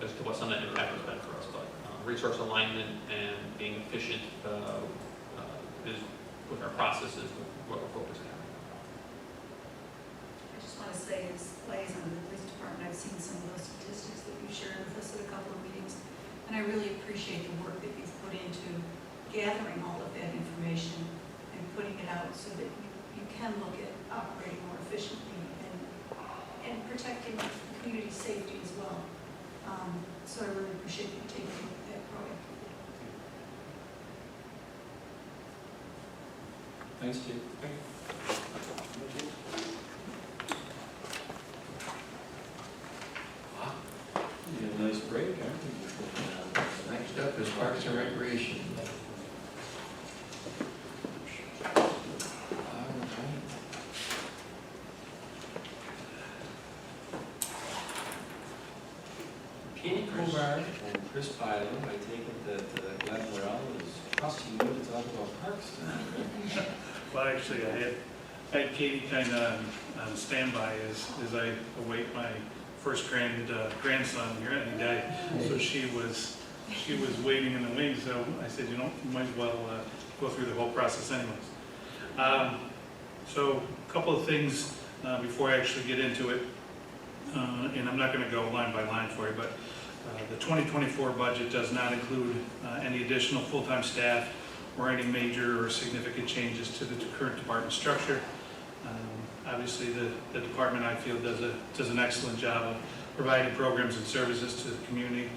as to what some of that impact has been for us. But resource alignment and being efficient is with our processes what we're focusing on. I just want to say, as liaison of the police department, I've seen some of those statistics that you shared with us at a couple of meetings, and I really appreciate the work that you've put into gathering all of that information and putting it out so that you can look at operating more efficiently and protecting the community safety as well. So I really appreciate you taking that proactive. Thanks, Chief. Wow. You had a nice break, aren't you? Next up is Parks and Recreation. Katie Kovar and Chris Byland, I take it that Glenn Morrell is trusting you to talk about parks tonight, right? Well, actually, I had Katie kind of on standby as I await my first grandson here, and he died. So she was waiting in the wings. So I said, you might as well go through the whole process anyways. So a couple of things before I actually get into it, and I'm not going to go line by line for you, but The 2024 budget does not include any additional full-time staff or any major or significant changes to the current department structure. Obviously, the department, I feel, does an excellent job of providing programs and services to the community,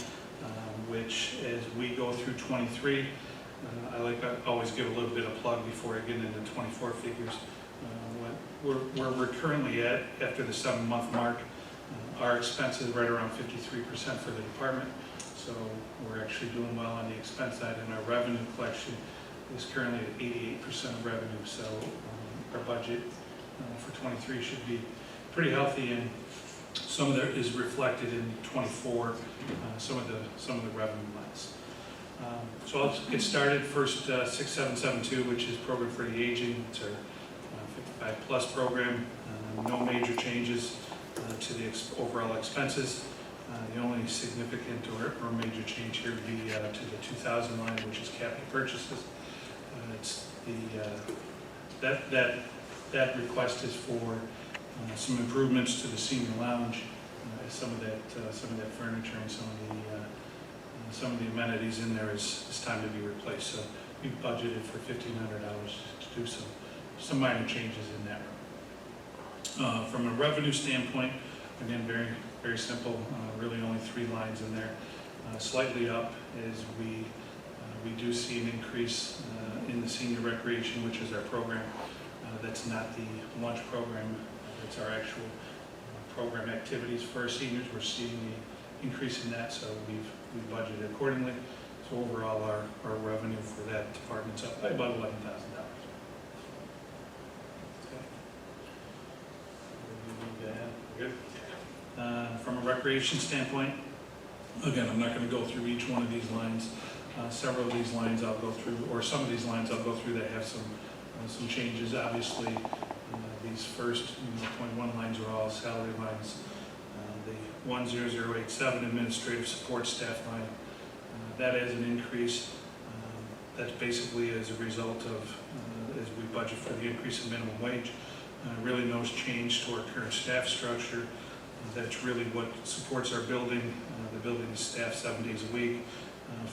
which as we go through 23, I always give a little bit of plug before I get into 24 figures. Where we're currently at, after the 7-month mark, our expenses right around 53% for the department. So we're actually doing well on the expense side, and our revenue collection is currently at 88% of revenue. So our budget for 23 should be pretty healthy, and some of that is reflected in 24, some of the revenue lines. So I'll get started. First, 6772, which is Program for the Aging. It's our 55+ program. No major changes to the overall expenses. The only significant or major change here would be to the 2000 line, which is capital purchases. It's that request is for some improvements to the senior lounge, some of that furniture and some of the amenities in there is time to be replaced. So we budgeted for $1,500 to do some minor changes in that room. From a revenue standpoint, again, very, very simple, really only 3 lines in there. Slightly up is we do see an increase in the senior recreation, which is our program. That's not the lunch program, that's our actual program activities for our seniors. We're seeing the increase in that, so we've budgeted accordingly. So overall, our revenue for that department's up by about $11,000. Good. From a recreation standpoint, again, I'm not going to go through each one of these lines. Several of these lines I'll go through, or some of these lines I'll go through that have some changes. Obviously, these first 0.1 lines are all salary lines. The 10087 administrative support staff line, that is an increase. That's basically as a result of, as we budget for the increase in minimum wage. Really no change to our current staff structure. That's really what supports our building. The building is staffed 7 days a week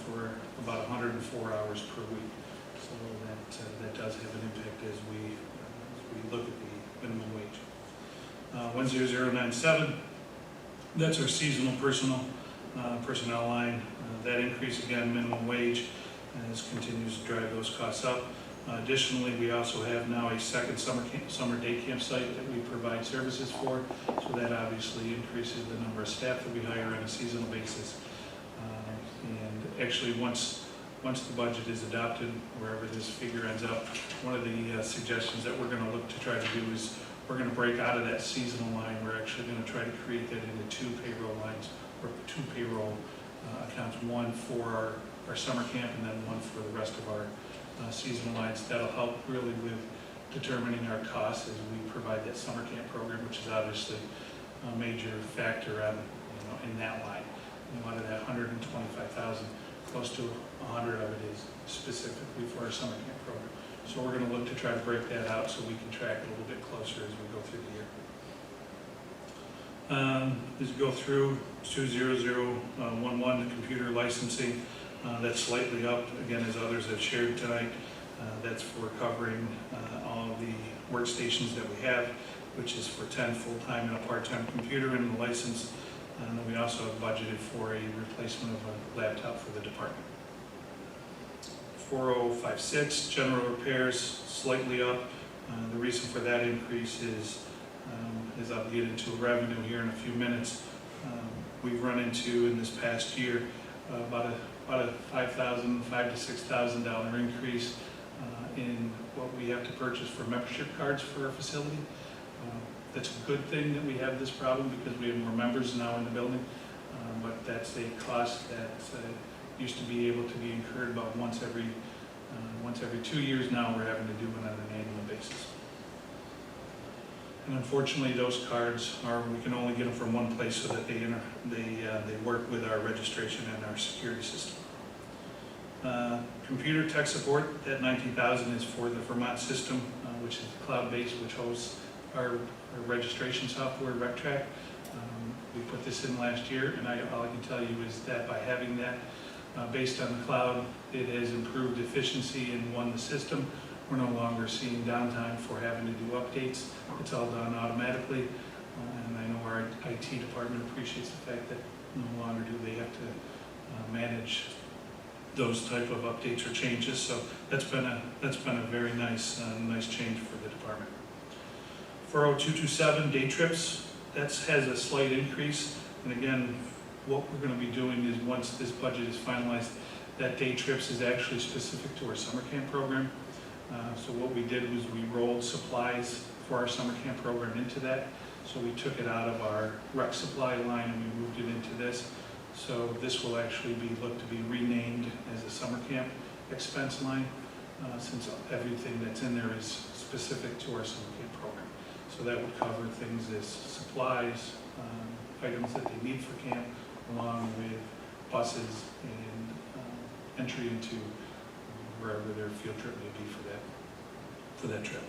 for about 104 hours per week. So that does have an impact as we look at the minimum wage. 10097, that's our seasonal personnel line. That increase, again, minimum wage, continues to drive those costs up. Additionally, we also have now a second summer day camp site that we provide services for, so that obviously increases the number of staff that we hire on a seasonal basis. And actually, once the budget is adopted, wherever this figure ends up, one of the suggestions that we're going to look to try to do is we're going to break out of that seasonal line. We're actually going to try to create that into 2 payroll lines, or 2 payroll accounts, one for our summer camp and then one for the rest of our seasonal lines. That'll help really with determining our costs as we provide that summer camp program, which is obviously a major factor on, in that line. Out of that 125,000, close to 100 of it is specifically for our summer camp program. So we're going to look to try to break that out so we can track it a little bit closer as we go through the year. As we go through 20011, the computer licensing, that's slightly up, again, as others have shared tonight. That's for covering all of the workstations that we have, which is for 10 full-time and a part-time computer and the license. And then we also have budgeted for a replacement of a laptop for the department. 4056, general repairs, slightly up. The reason for that increase is I'll get into revenue here in a few minutes. We've run into, in this past year, about a $5,000 to $6,000 increase in what we have to purchase for membership cards for our facility. That's a good thing that we have this problem because we have more members now in the building, but that's a cost that used to be able to be incurred about once every 2 years. Now we're having to do it on an annual basis. And unfortunately, those cards we can only get them from one place so that they work with our registration and our security system. Computer tech support, that $19,000 is for the Vermont system, which is cloud-based, which hosts our registration software, RecTrack. We put this in last year, and all I can tell you is that by having that based on the cloud, it has improved efficiency in the system. We're no longer seeing downtime for having to do updates. It's all done automatically, and I know our IT department appreciates the fact that no longer do they have to manage those type of updates or changes. So that's been a very nice change for the department. 40227 day trips, that has a slight increase. And again, what we're going to be doing is once this budget is finalized, that day trips is actually specific to our summer camp program. So what we did was we rolled supplies for our summer camp program into that. So we took it out of our rec supply line and we moved it into this. So this will actually look to be renamed as a summer camp expense line, since everything that's in there is specific to our summer camp program. So that would cover things as supplies, items that they need for camp, along with buses and entry into wherever their field trip may be for that trip.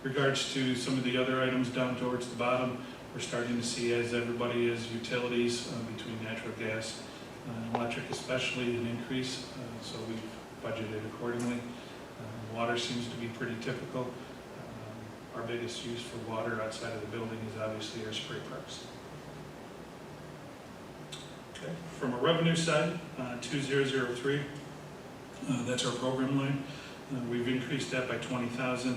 Regards to some of the other items down towards the bottom, we're starting to see, as everybody is, utilities between natural gas, electric especially, an increase. So we've budgeted accordingly. Water seems to be pretty typical. Our biggest use for water outside of the building is obviously our spray parks. Okay. From a revenue side, 2003, that's our program line. We've increased that by 20,000,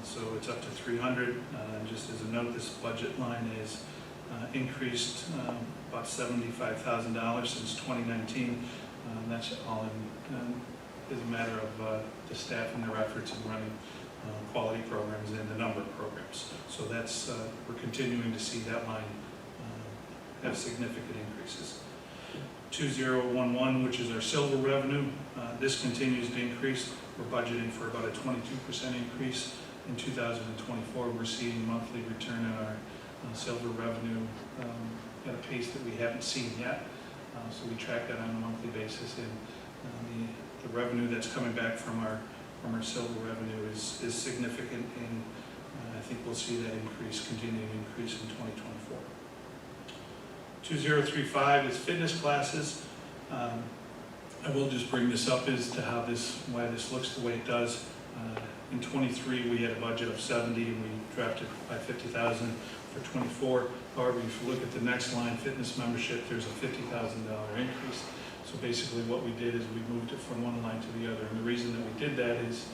so it's up to 300. And just as a note, this budget line is increased about $75,000 since 2019. That's all in as a matter of the staff and their efforts in running quality programs and the number of programs. So that's we're continuing to see that line have significant increases. 2011, which is our silver revenue, this continues to increase. We're budgeting for about a 22% increase. In 2024, we're seeing monthly return on our silver revenue at a pace that we haven't seen yet. So we track that on a monthly basis, and the revenue that's coming back from our silver revenue is significant, and I think we'll see that continuing increase in 2024. 2035 is fitness classes. I will just bring this up as to why this looks the way it does. In 23, we had a budget of 70, and we dropped it by 50,000 for 24. However, if you look at the next line, fitness membership, there's a $50,000 increase. So basically what we did is we moved it from one line to the other. And the reason that we did that is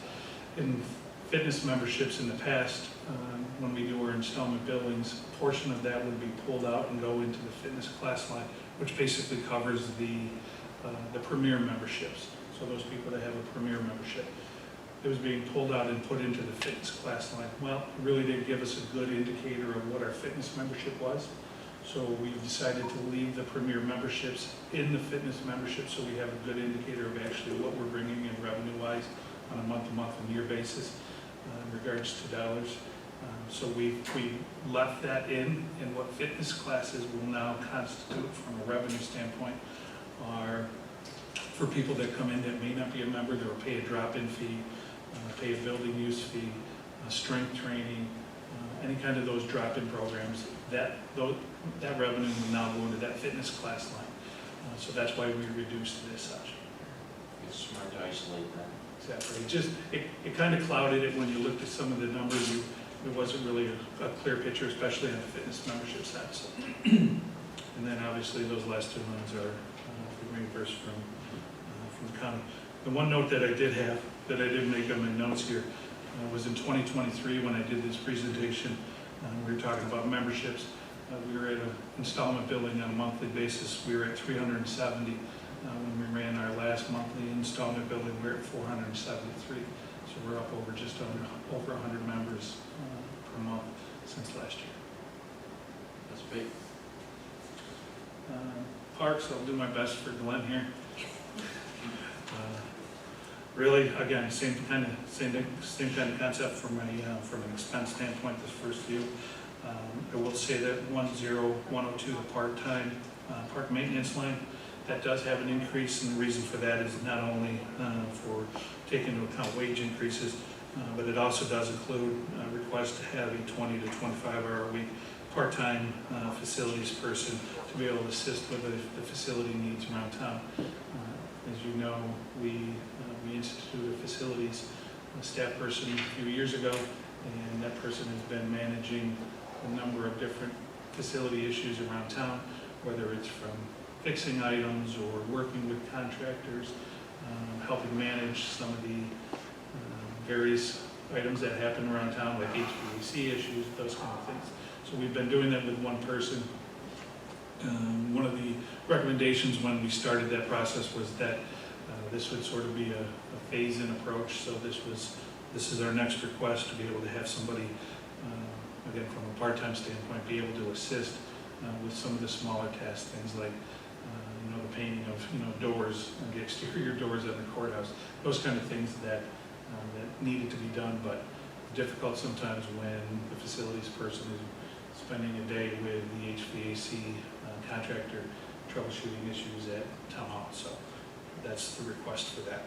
in fitness memberships in the past, when we do our installment billings, a portion of that would be pulled out and go into the fitness class line, which basically covers the premier memberships. So those people that have a premier membership. It was being pulled out and put into the fitness class line. Well, it really didn't give us a good indicator of what our fitness membership was. So we decided to leave the premier memberships in the fitness membership so we have a good indicator of actually what we're bringing in revenue-wise on a month-to-month and year basis in regards to dollars. So we left that in, and what fitness classes will now constitute from a revenue standpoint are for people that come in that may not be a member. They'll pay a drop-in fee, pay a building use fee, strength training, any kind of those drop-in programs. That revenue will now go into that fitness class line. So that's why we reduced it as such. It's smart to isolate that. Exactly. It kind of clouded it when you looked at some of the numbers. It wasn't really a clear picture, especially on the fitness membership side. So. And then obviously those last two lines are reimbursed from the county. The one note that I did have, that I didn't make on my notes here, was in 2023 when I did this presentation. We were talking about memberships. We were at an installment billing on a monthly basis. We were at 370. When we ran our last monthly installment billing, we were at 473. So we're up over just over 100 members per month since last year. That's big. Parks, I'll do my best for Glenn here. Really, again, same kind of concept from an expense standpoint. This first view, I will say that 10102, the part-time park maintenance line, that does have an increase, and the reason for that is not only for taking into account wage increases, but it also does include a request to have a 20 to 25-hour a week part-time facilities person to be able to assist with the facility needs around town. As you know, we instituted a facilities staff person a few years ago, and that person has been managing a number of different facility issues around town, whether it's from fixing items or working with contractors, helping manage some of the various items that happen around town, like HVAC issues, those kind of things. So we've been doing that with one person. One of the recommendations when we started that process was that this would sort of be a phase-in approach. So this is our next request, to be able to have somebody, again, from a part-time standpoint, be able to assist with some of the smaller tasks, things like the painting of doors, the exterior doors at the courthouse, those kind of things that needed to be done, but difficult sometimes when the facilities person is spending a day with the HVAC contractor troubleshooting issues at town hall. So that's the request for that.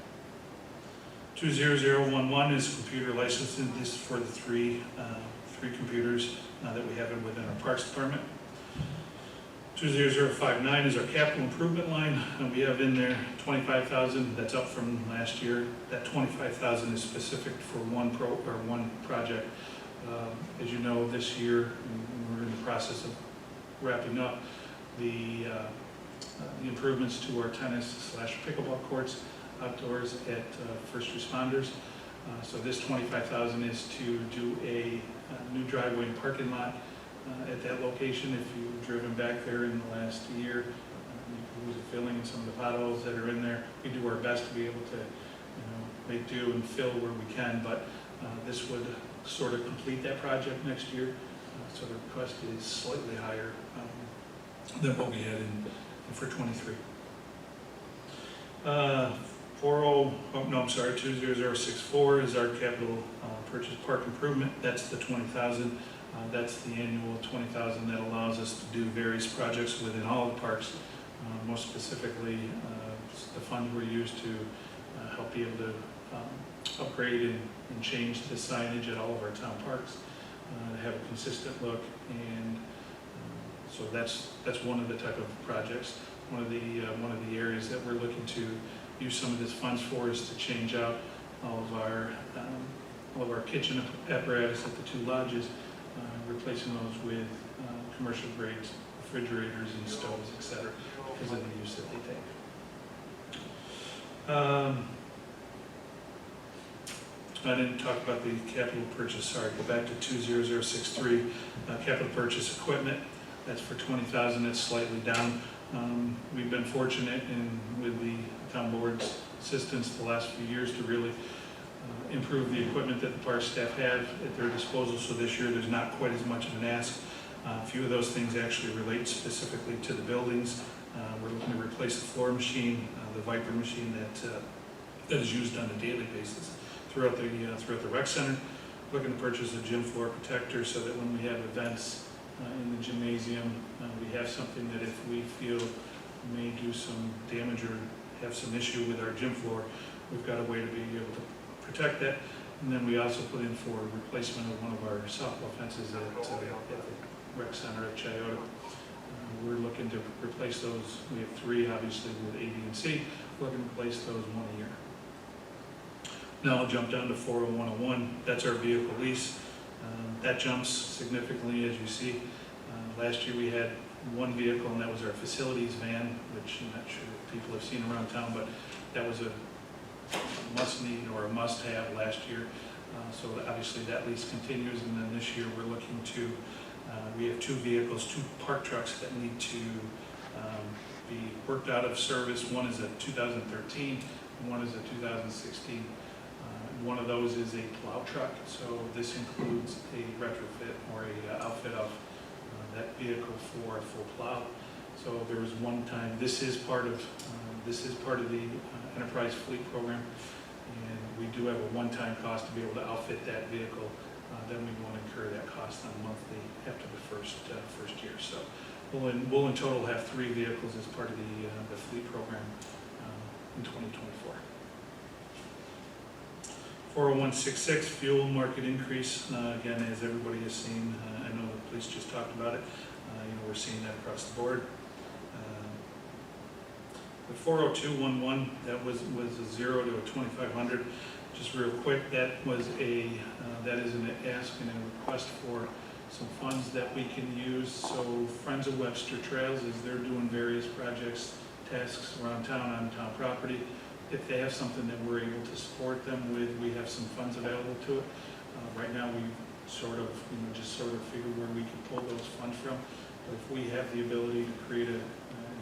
20011 is computer licensing. This is for the three computers that we have within our Parks Department. 20059 is our capital improvement line, and we have in there $25,000. That's up from last year. That $25,000 is specific for one project. As you know, this year we're in the process of wrapping up the improvements to our tennis/pickleball courts outdoors at first responders. So this $25,000 is to do a new driveway and parking lot at that location. If you've driven back there in the last year, you can lose a filling in some of the potholes that are in there. We do our best to be able to, make do and fill where we can, but this would sort of complete that project next year. So the request is slightly higher than what we had for 23. 20064 is our capital purchase park improvement. That's the 20,000. That's the annual 20,000 that allows us to do various projects within all the parks. Most specifically, the funds were used to help be able to upgrade and change the signage at all of our town parks, to have a consistent look, and so that's one of the type of projects. One of the areas that we're looking to use some of this funds for is to change out all of our kitchen apparatus at the two lodges, replacing those with commercial grade refrigerators and stoves, etc., because of the use that they take. I didn't talk about the capital purchase, sorry, go back to 20063, capital purchase equipment. That's for 20,000, it's slightly down. We've been fortunate with the town board's assistance the last few years to really improve the equipment that the park staff have at their disposal. So this year there's not quite as much of an ask. A few of those things actually relate specifically to the buildings. We're looking to replace the floor machine, the Viper machine that is used on a daily basis throughout the rec center. Looking to purchase a gym floor protector so that when we have events in the gymnasium, we have something that if we feel may do some damage or have some issue with our gym floor, we've got a way to be able to protect that. And then we also put in for replacement of one of our softball fences at the rec center at Chiota. We're looking to replace those. We have three, obviously, with A, B, and C. We're looking to replace those one a year. Now I'll jump down to 40101. That's our vehicle lease. That jumps significantly, as you see. Last year we had one vehicle, and that was our facilities van, which I'm not sure if people have seen around town, but that was a must-need or a must-have last year. So obviously that lease continues, and then this year we're looking to, we have two vehicles, two park trucks that need to be worked out of service. One is a 2013, and one is a 2016. One of those is a plow truck, so this includes a retrofit or a outfit of that vehicle for a full plow. So there was one time, this is part of the enterprise fleet program, and we do have a one-time cost to be able to outfit that vehicle. Then we won't incur that cost on monthly after the first year. So we'll in total have three vehicles as part of the fleet program in 2024. 40166, fuel market increase, again, as everybody has seen, I know the police just talked about it, we're seeing that across the board. The 40211, that was a 0 to a 2500. Just real quick, that is an ask and a request for some funds that we can use. So Friends of Webster Trails, as they're doing various projects, tasks around town, on town property, if they have something that we're able to support them with, we have some funds available to it. Right now, we just sort of figure where we can pull those funds from. But if we have the ability to create an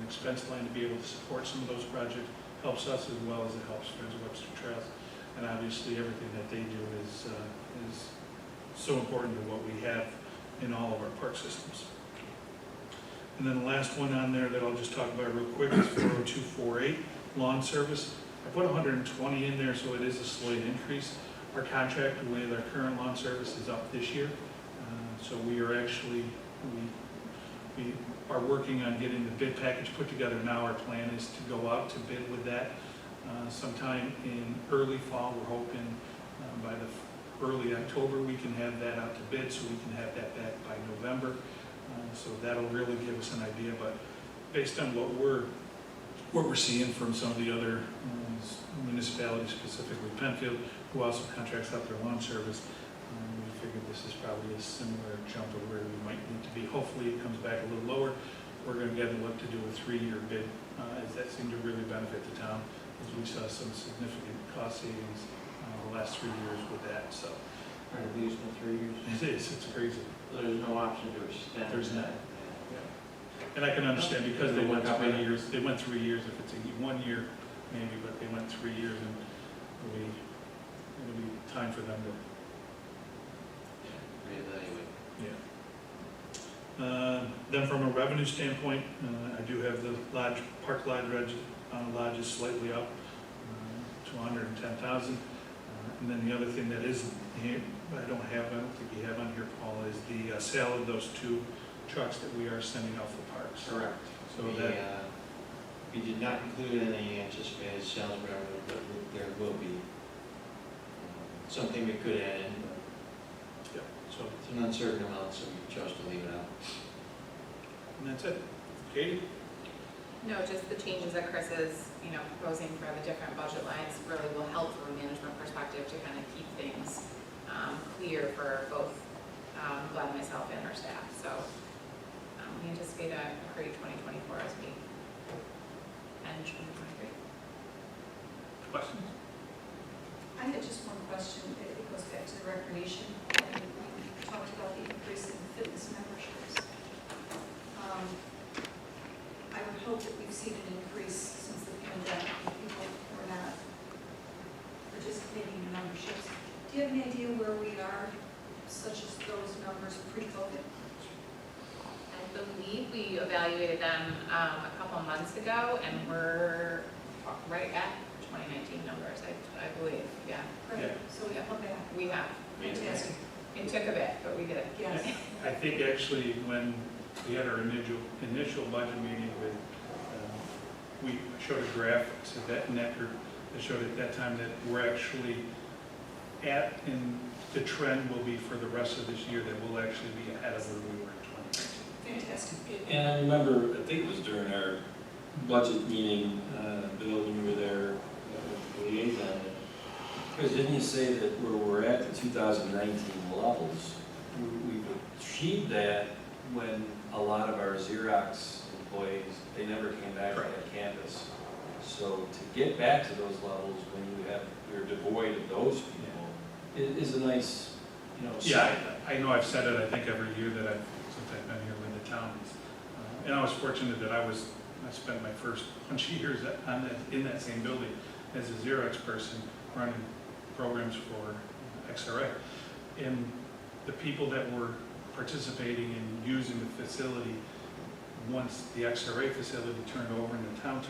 expense line to be able to support some of those projects, helps us as well as it helps Friends of Webster Trails. And obviously, everything that they do is so important to what we have in all of our park systems. And then the last one on there that I'll just talk about real quick is 40248, lawn service. I put 120 in there, so it is a slight increase. Our contract with our current lawn service is up this year. So we are actually, we are working on getting the bid package put together now. Our plan is to go out to bid with that sometime in early fall. We're hoping by the early October we can have that out to bid, so we can have that back by November. So that'll really give us an idea, but based on what we're seeing from some of the other municipalities, specifically Penfield, who also contracts out their lawn service, we figured this is probably a similar jump of where we might need to be. Hopefully it comes back a little lower. We're going to get a look to do a 3-year bid, as that seemed to really benefit the town, as we saw some significant cost savings the last 3 years with that. So Are these for 3 years? it is, it's crazy. There's no option to extend. There's not. And I can understand because they went 3 years. They went 3 years. If it's 1 year, maybe, but they went 3 years, and it'll be time for them to. Reevaluate. Yeah. Then from a revenue standpoint, I do have the park lodges slightly up to 110,000. And then the other thing that isn't here, I don't think you have on here, Paul, is the sale of those 2 trucks that we are sending out for parks. Correct. So We did not include any anticipated sales revenue, but there will be something we could add in. yeah, so, It's an uncertain amount, so we chose to leave it out. and that's it. Katie? No, just the changes that Chris is, proposing for the different budget lines really will help from a management perspective to kind of keep things clear for both Glenn, myself, and our staff. So we anticipate a great 2024 as we end 2023. Questions? I had just one question. It goes back to the recreation. And we talked about the increase in fitness memberships. I would hope that we've seen an increase since the pandemic. People were not participating in memberships. Do you have any idea where we are, such as those numbers pre-COVID? I believe we evaluated them a couple months ago, and we're right at 2019 numbers, I believe, yeah. Great. So we come back. We have. Fantastic. It took a bit, but we did. Yes. I think actually when we had our initial budget meeting with, we showed a graph to that Necker that showed at that time that we're actually at, and the trend will be for the rest of this year that we'll actually be ahead of where we were in 2019. Fantastic. And I remember, I think it was during our budget meeting, Bill, when you were there, liaison, because didn't you say that where we're at the 2019 levels, we've achieved that when a lot of our Xerox employees, they never came back to that campus. So to get back to those levels when you're devoid of those people is a nice, Yeah, I know I've said it, I think every year that since I've been here with the town. And I was fortunate that I spent my first bunch of years in that same building as a Xerox person running programs for XRA. And the people that were participating in using the facility, once the XRA facility turned over and the town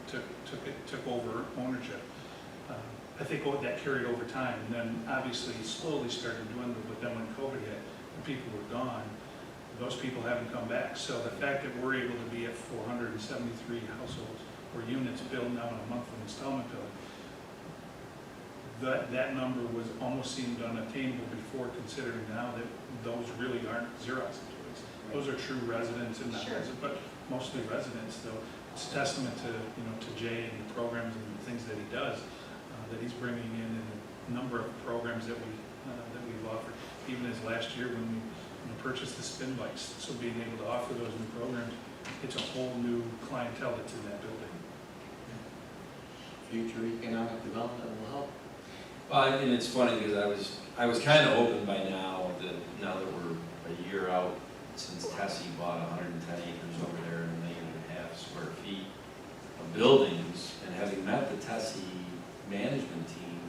took over ownership, I think that carried over time. And then obviously it slowly started dwindling, but then when COVID hit and people were gone, those people haven't come back. So the fact that we're able to be at 473 households or units billed now on a monthly installment bill, that number was almost seemed unattainable before, considering now that those really aren't Xerox employees. Those are true residents and not Sure. residents, but mostly residents, though. It's a testament to, to Jay and the programs and the things that he does, that he's bringing in a number of programs that we've offered, even as last year when we purchased the spin bikes. So being able to offer those new programs, it's a whole new clientele that's in that building. Future economic development will help. Well, and it's funny because I was kind of hoping by now that we're a year out since Tessie bought 110 acres over there and 1.5 million square feet of buildings, and having met the Tessie management team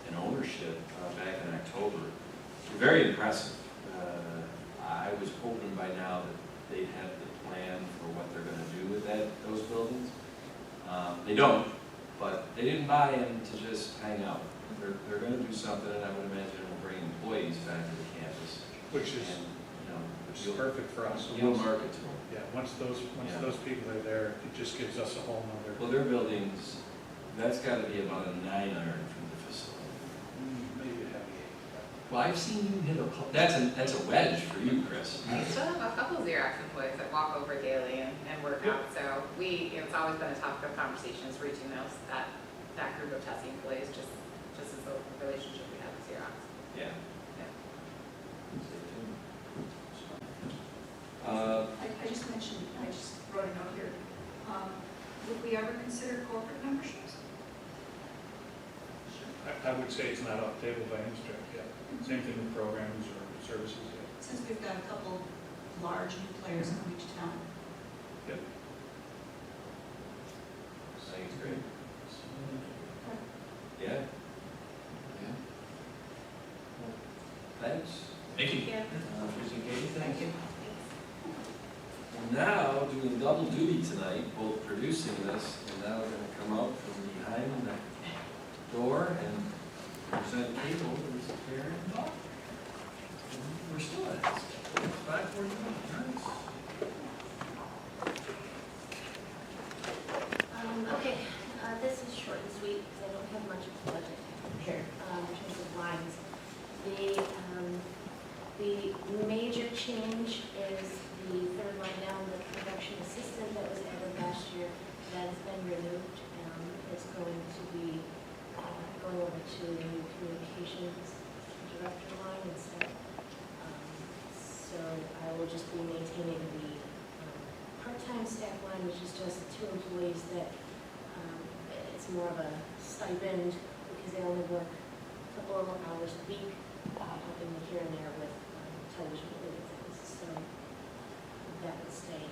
and ownership back in October, they're very impressive. I was hoping by now that they'd have the plan for what they're going to do with those buildings. They don't, but they didn't buy in to just hang out. They're going to do something, and I would imagine it will bring employees back to the campus. Which is perfect for us. So You'll market to them. Yeah, once those people are there, it just gives us a whole nother. Well, their buildings, that's got to be about a 9 iron from the facility. Maybe a heavy 8. Well, I've seen you hit that's a wedge for you, Chris. We still have a couple Xerox employees that walk over daily and work out, so it's always been a topic of conversations, reaching that group of Tessie employees, just as the relationship we have with Xerox. Yeah. Yeah. I just mentioned, I just wrote a note here. Would we ever consider corporate memberships? I would say it's not off the table by any stretch yet. Same thing with programs or services. Since we've got a couple large new players in each town. Yep. I think it's great. Yeah. Thanks. Thank you. Yeah. Tracy and Katie, thank you. And now, doing double duty tonight, both producing this, and now we're going to come out from behind the door and present cable. There's Karen. We're still at it. 5:41. Nice. Okay, this is short and sweet because I don't have much of a budget here in terms of lines. The major change is the third line down, the production assistant that was added last year. That has been removed. It's going to be going over to the new communications director line instead. So I will just be maintaining the part-time staff line, which is just 2 employees that it's more of a stipend because they only work a couple of hours a week, helping me here and there with television related things. So that would stay.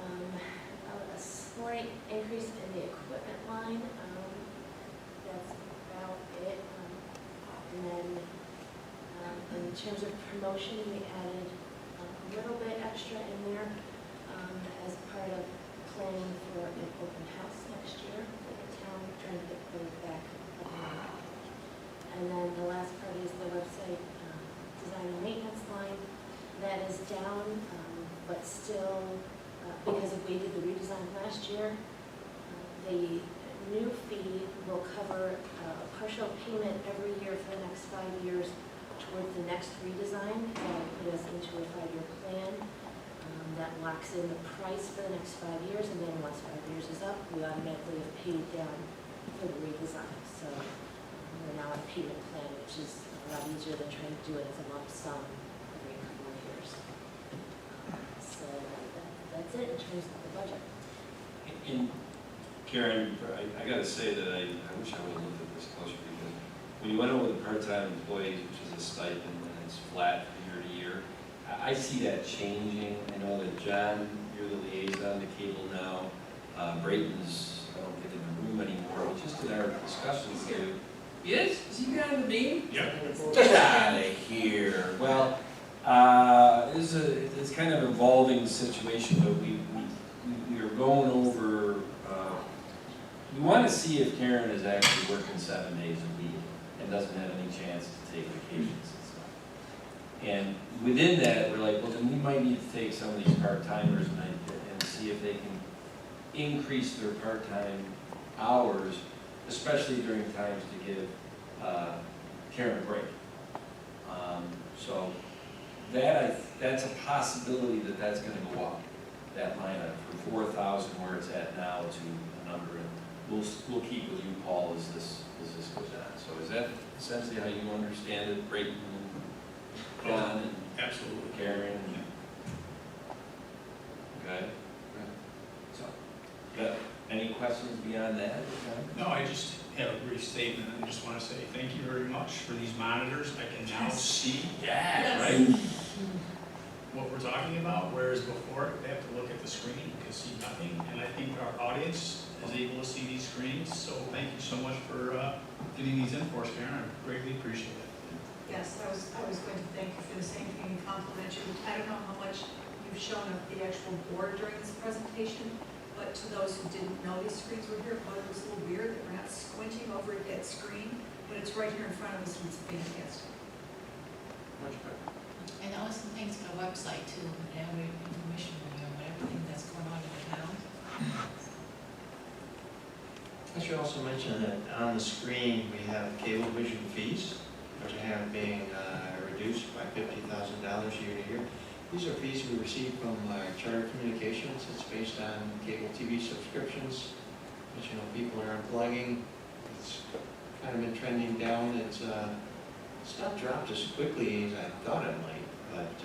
A slight increase in the equipment line. That's about it. And then in terms of promotion, we added a little bit extra in there as part of planning for an open house next year for the town, trying to get those back up and running. And then the last part is the website design and maintenance line. That is down, but still, because we did the redesign last year, the new fee will cover a partial payment every year for the next 5 years towards the next redesign. That will put us into a 5-year plan. That locks in the price for the next 5 years, and then once 5 years is up, we automatically have paid down for the redesign. So we're now on a payment plan, which is a lot easier than trying to do it as a lump sum every couple of years. So that's it in terms of the budget. And Karen, I got to say that I wish I would have looked at this closer, because when you went over the part-time employees, which is a stipend and it's flat year to year, I see that changing. I know that John, you're the liaison to cable now. Brayton's, I don't think in the room anymore, but just in our discussions too. Yes? Is he behind the beam? Yep. Get out of here. Well, it's kind of an evolving situation, but we are going over, we want to see if Karen is actually working 7 days a week and doesn't have any chance to take vacations and stuff. And within that, we're like, well, then we might need to take some of these part-timers and see if they can increase their part-time hours, especially during times to give Karen a break. So that's a possibility that's gonna go up, that line item from 4,000 where it's at now to a number, and we'll keep with you, Paul, as this goes on. So is that essentially how you understand it, Brayton and John and Absolutely. Karen? Okay? So, any questions beyond that? No, I just have a brief statement. I just want to say thank you very much for these monitors. I can now see right what we're talking about, whereas before they have to look at the screen and could see nothing. And I think our audience is able to see these screens. So thank you so much for getting these in for us, Karen. I greatly appreciate it. Yes, I was going to thank you for the same thing and compliment you. I don't know how much you've shown of the actual board during this presentation, but to those who didn't know these screens were here, thought it was a little weird that we're not squinting over at that screen, but it's right here in front of us and it's fantastic. Much better. And also thanks to the website too, and every information, everything that's going on in the town. I should also mention that on the screen, we have cable vision fees, which have being reduced by $50,000 year to year. These are fees we receive from Charter Communications. It's based on cable TV subscriptions, which, people are unplugging. It's kind of been trending down. It's not dropped as quickly as I thought it might, but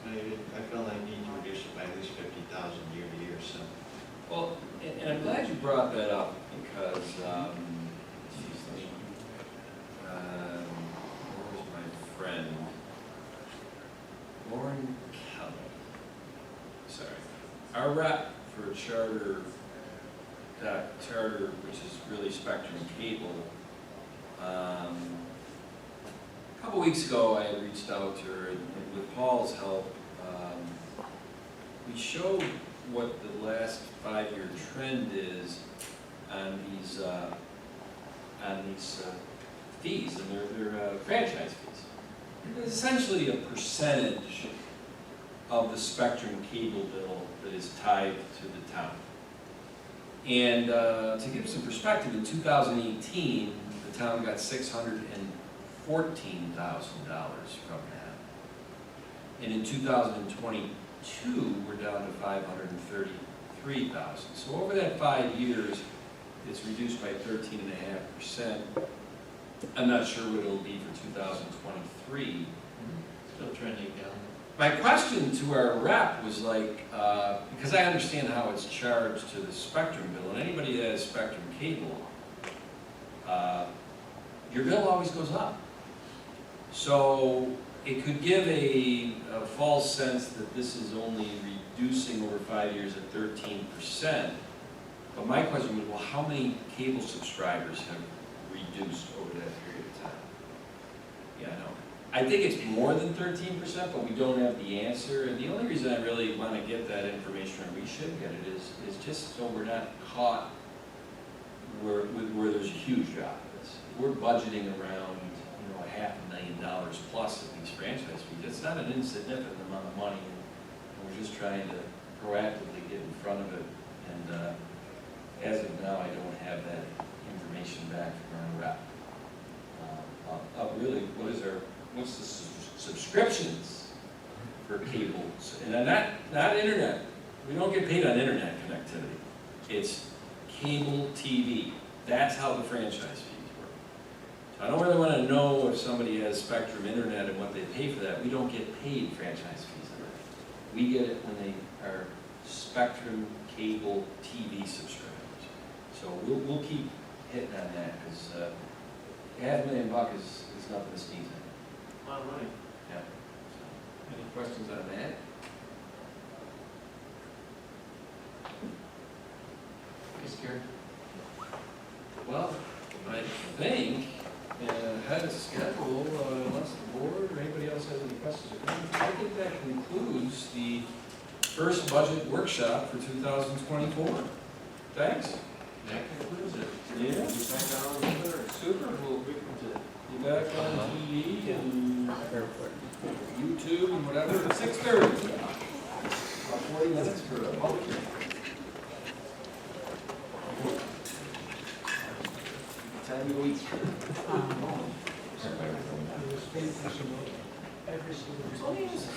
I felt I need to reduce it by at least $50,000 year to year. So. Well, and I'm glad you brought that up because, where's my friend? Lauren Kelly. Sorry. Our rep for Charter, which is really Spectrum Cable, a couple weeks ago I had reached out to her, and with Paul's help, we showed what the last 5-year trend is on these fees, and they're franchise fees. It's essentially a percentage of the Spectrum cable bill that is tied to the town. And to give some perspective, in 2018, the town got $614,000 from that. And in 2022, we're down to $533,000. So over that 5 years, it's reduced by 13.5%. I'm not sure what it'll be for 2023. Still trending down. My question to our rep was like, because I understand how it's charged to the Spectrum bill, and anybody that has Spectrum cable, your bill always goes up. So it could give a false sense that this is only reducing over 5 years at 13%. But my question was, well, how many cable subscribers have reduced over that period of time? Yeah, I know. I think it's more than 13%, but we don't have the answer. And the only reason I really want to get that information, or we should get it, is just so we're not caught where there's a huge drop. We're budgeting around $500,000 plus of these franchise fees. It's not an insignificant amount of money, and we're just trying to proactively get in front of it. And as of now, I don't have that information back from our rep. Really, what's the subscriptions for cable? And not internet. We don't get paid on internet connectivity. It's cable TV. That's how the franchise fees work. So I don't really want to know if somebody has Spectrum internet and what they pay for that. We don't get paid franchise fees on that. We get it when they are Spectrum cable TV subscribers. So we'll keep hitting on that because $500,000 is nothing to sneeze at. A lot of money. Yeah. So, any questions on that? Yes, Karen? Well, I think, ahead of schedule, unless the board or anybody else has any questions or comments, I think that concludes the first budget workshop for 2024. Thanks. That concludes it. Yeah. Back on the third. Super. We'll be back on TV and YouTube and whatever at 6:30. About 40 minutes for a public hearing. Every week. Every single. Oh, yes.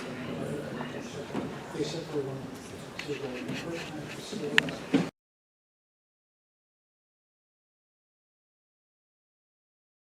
Except for one. So the first time,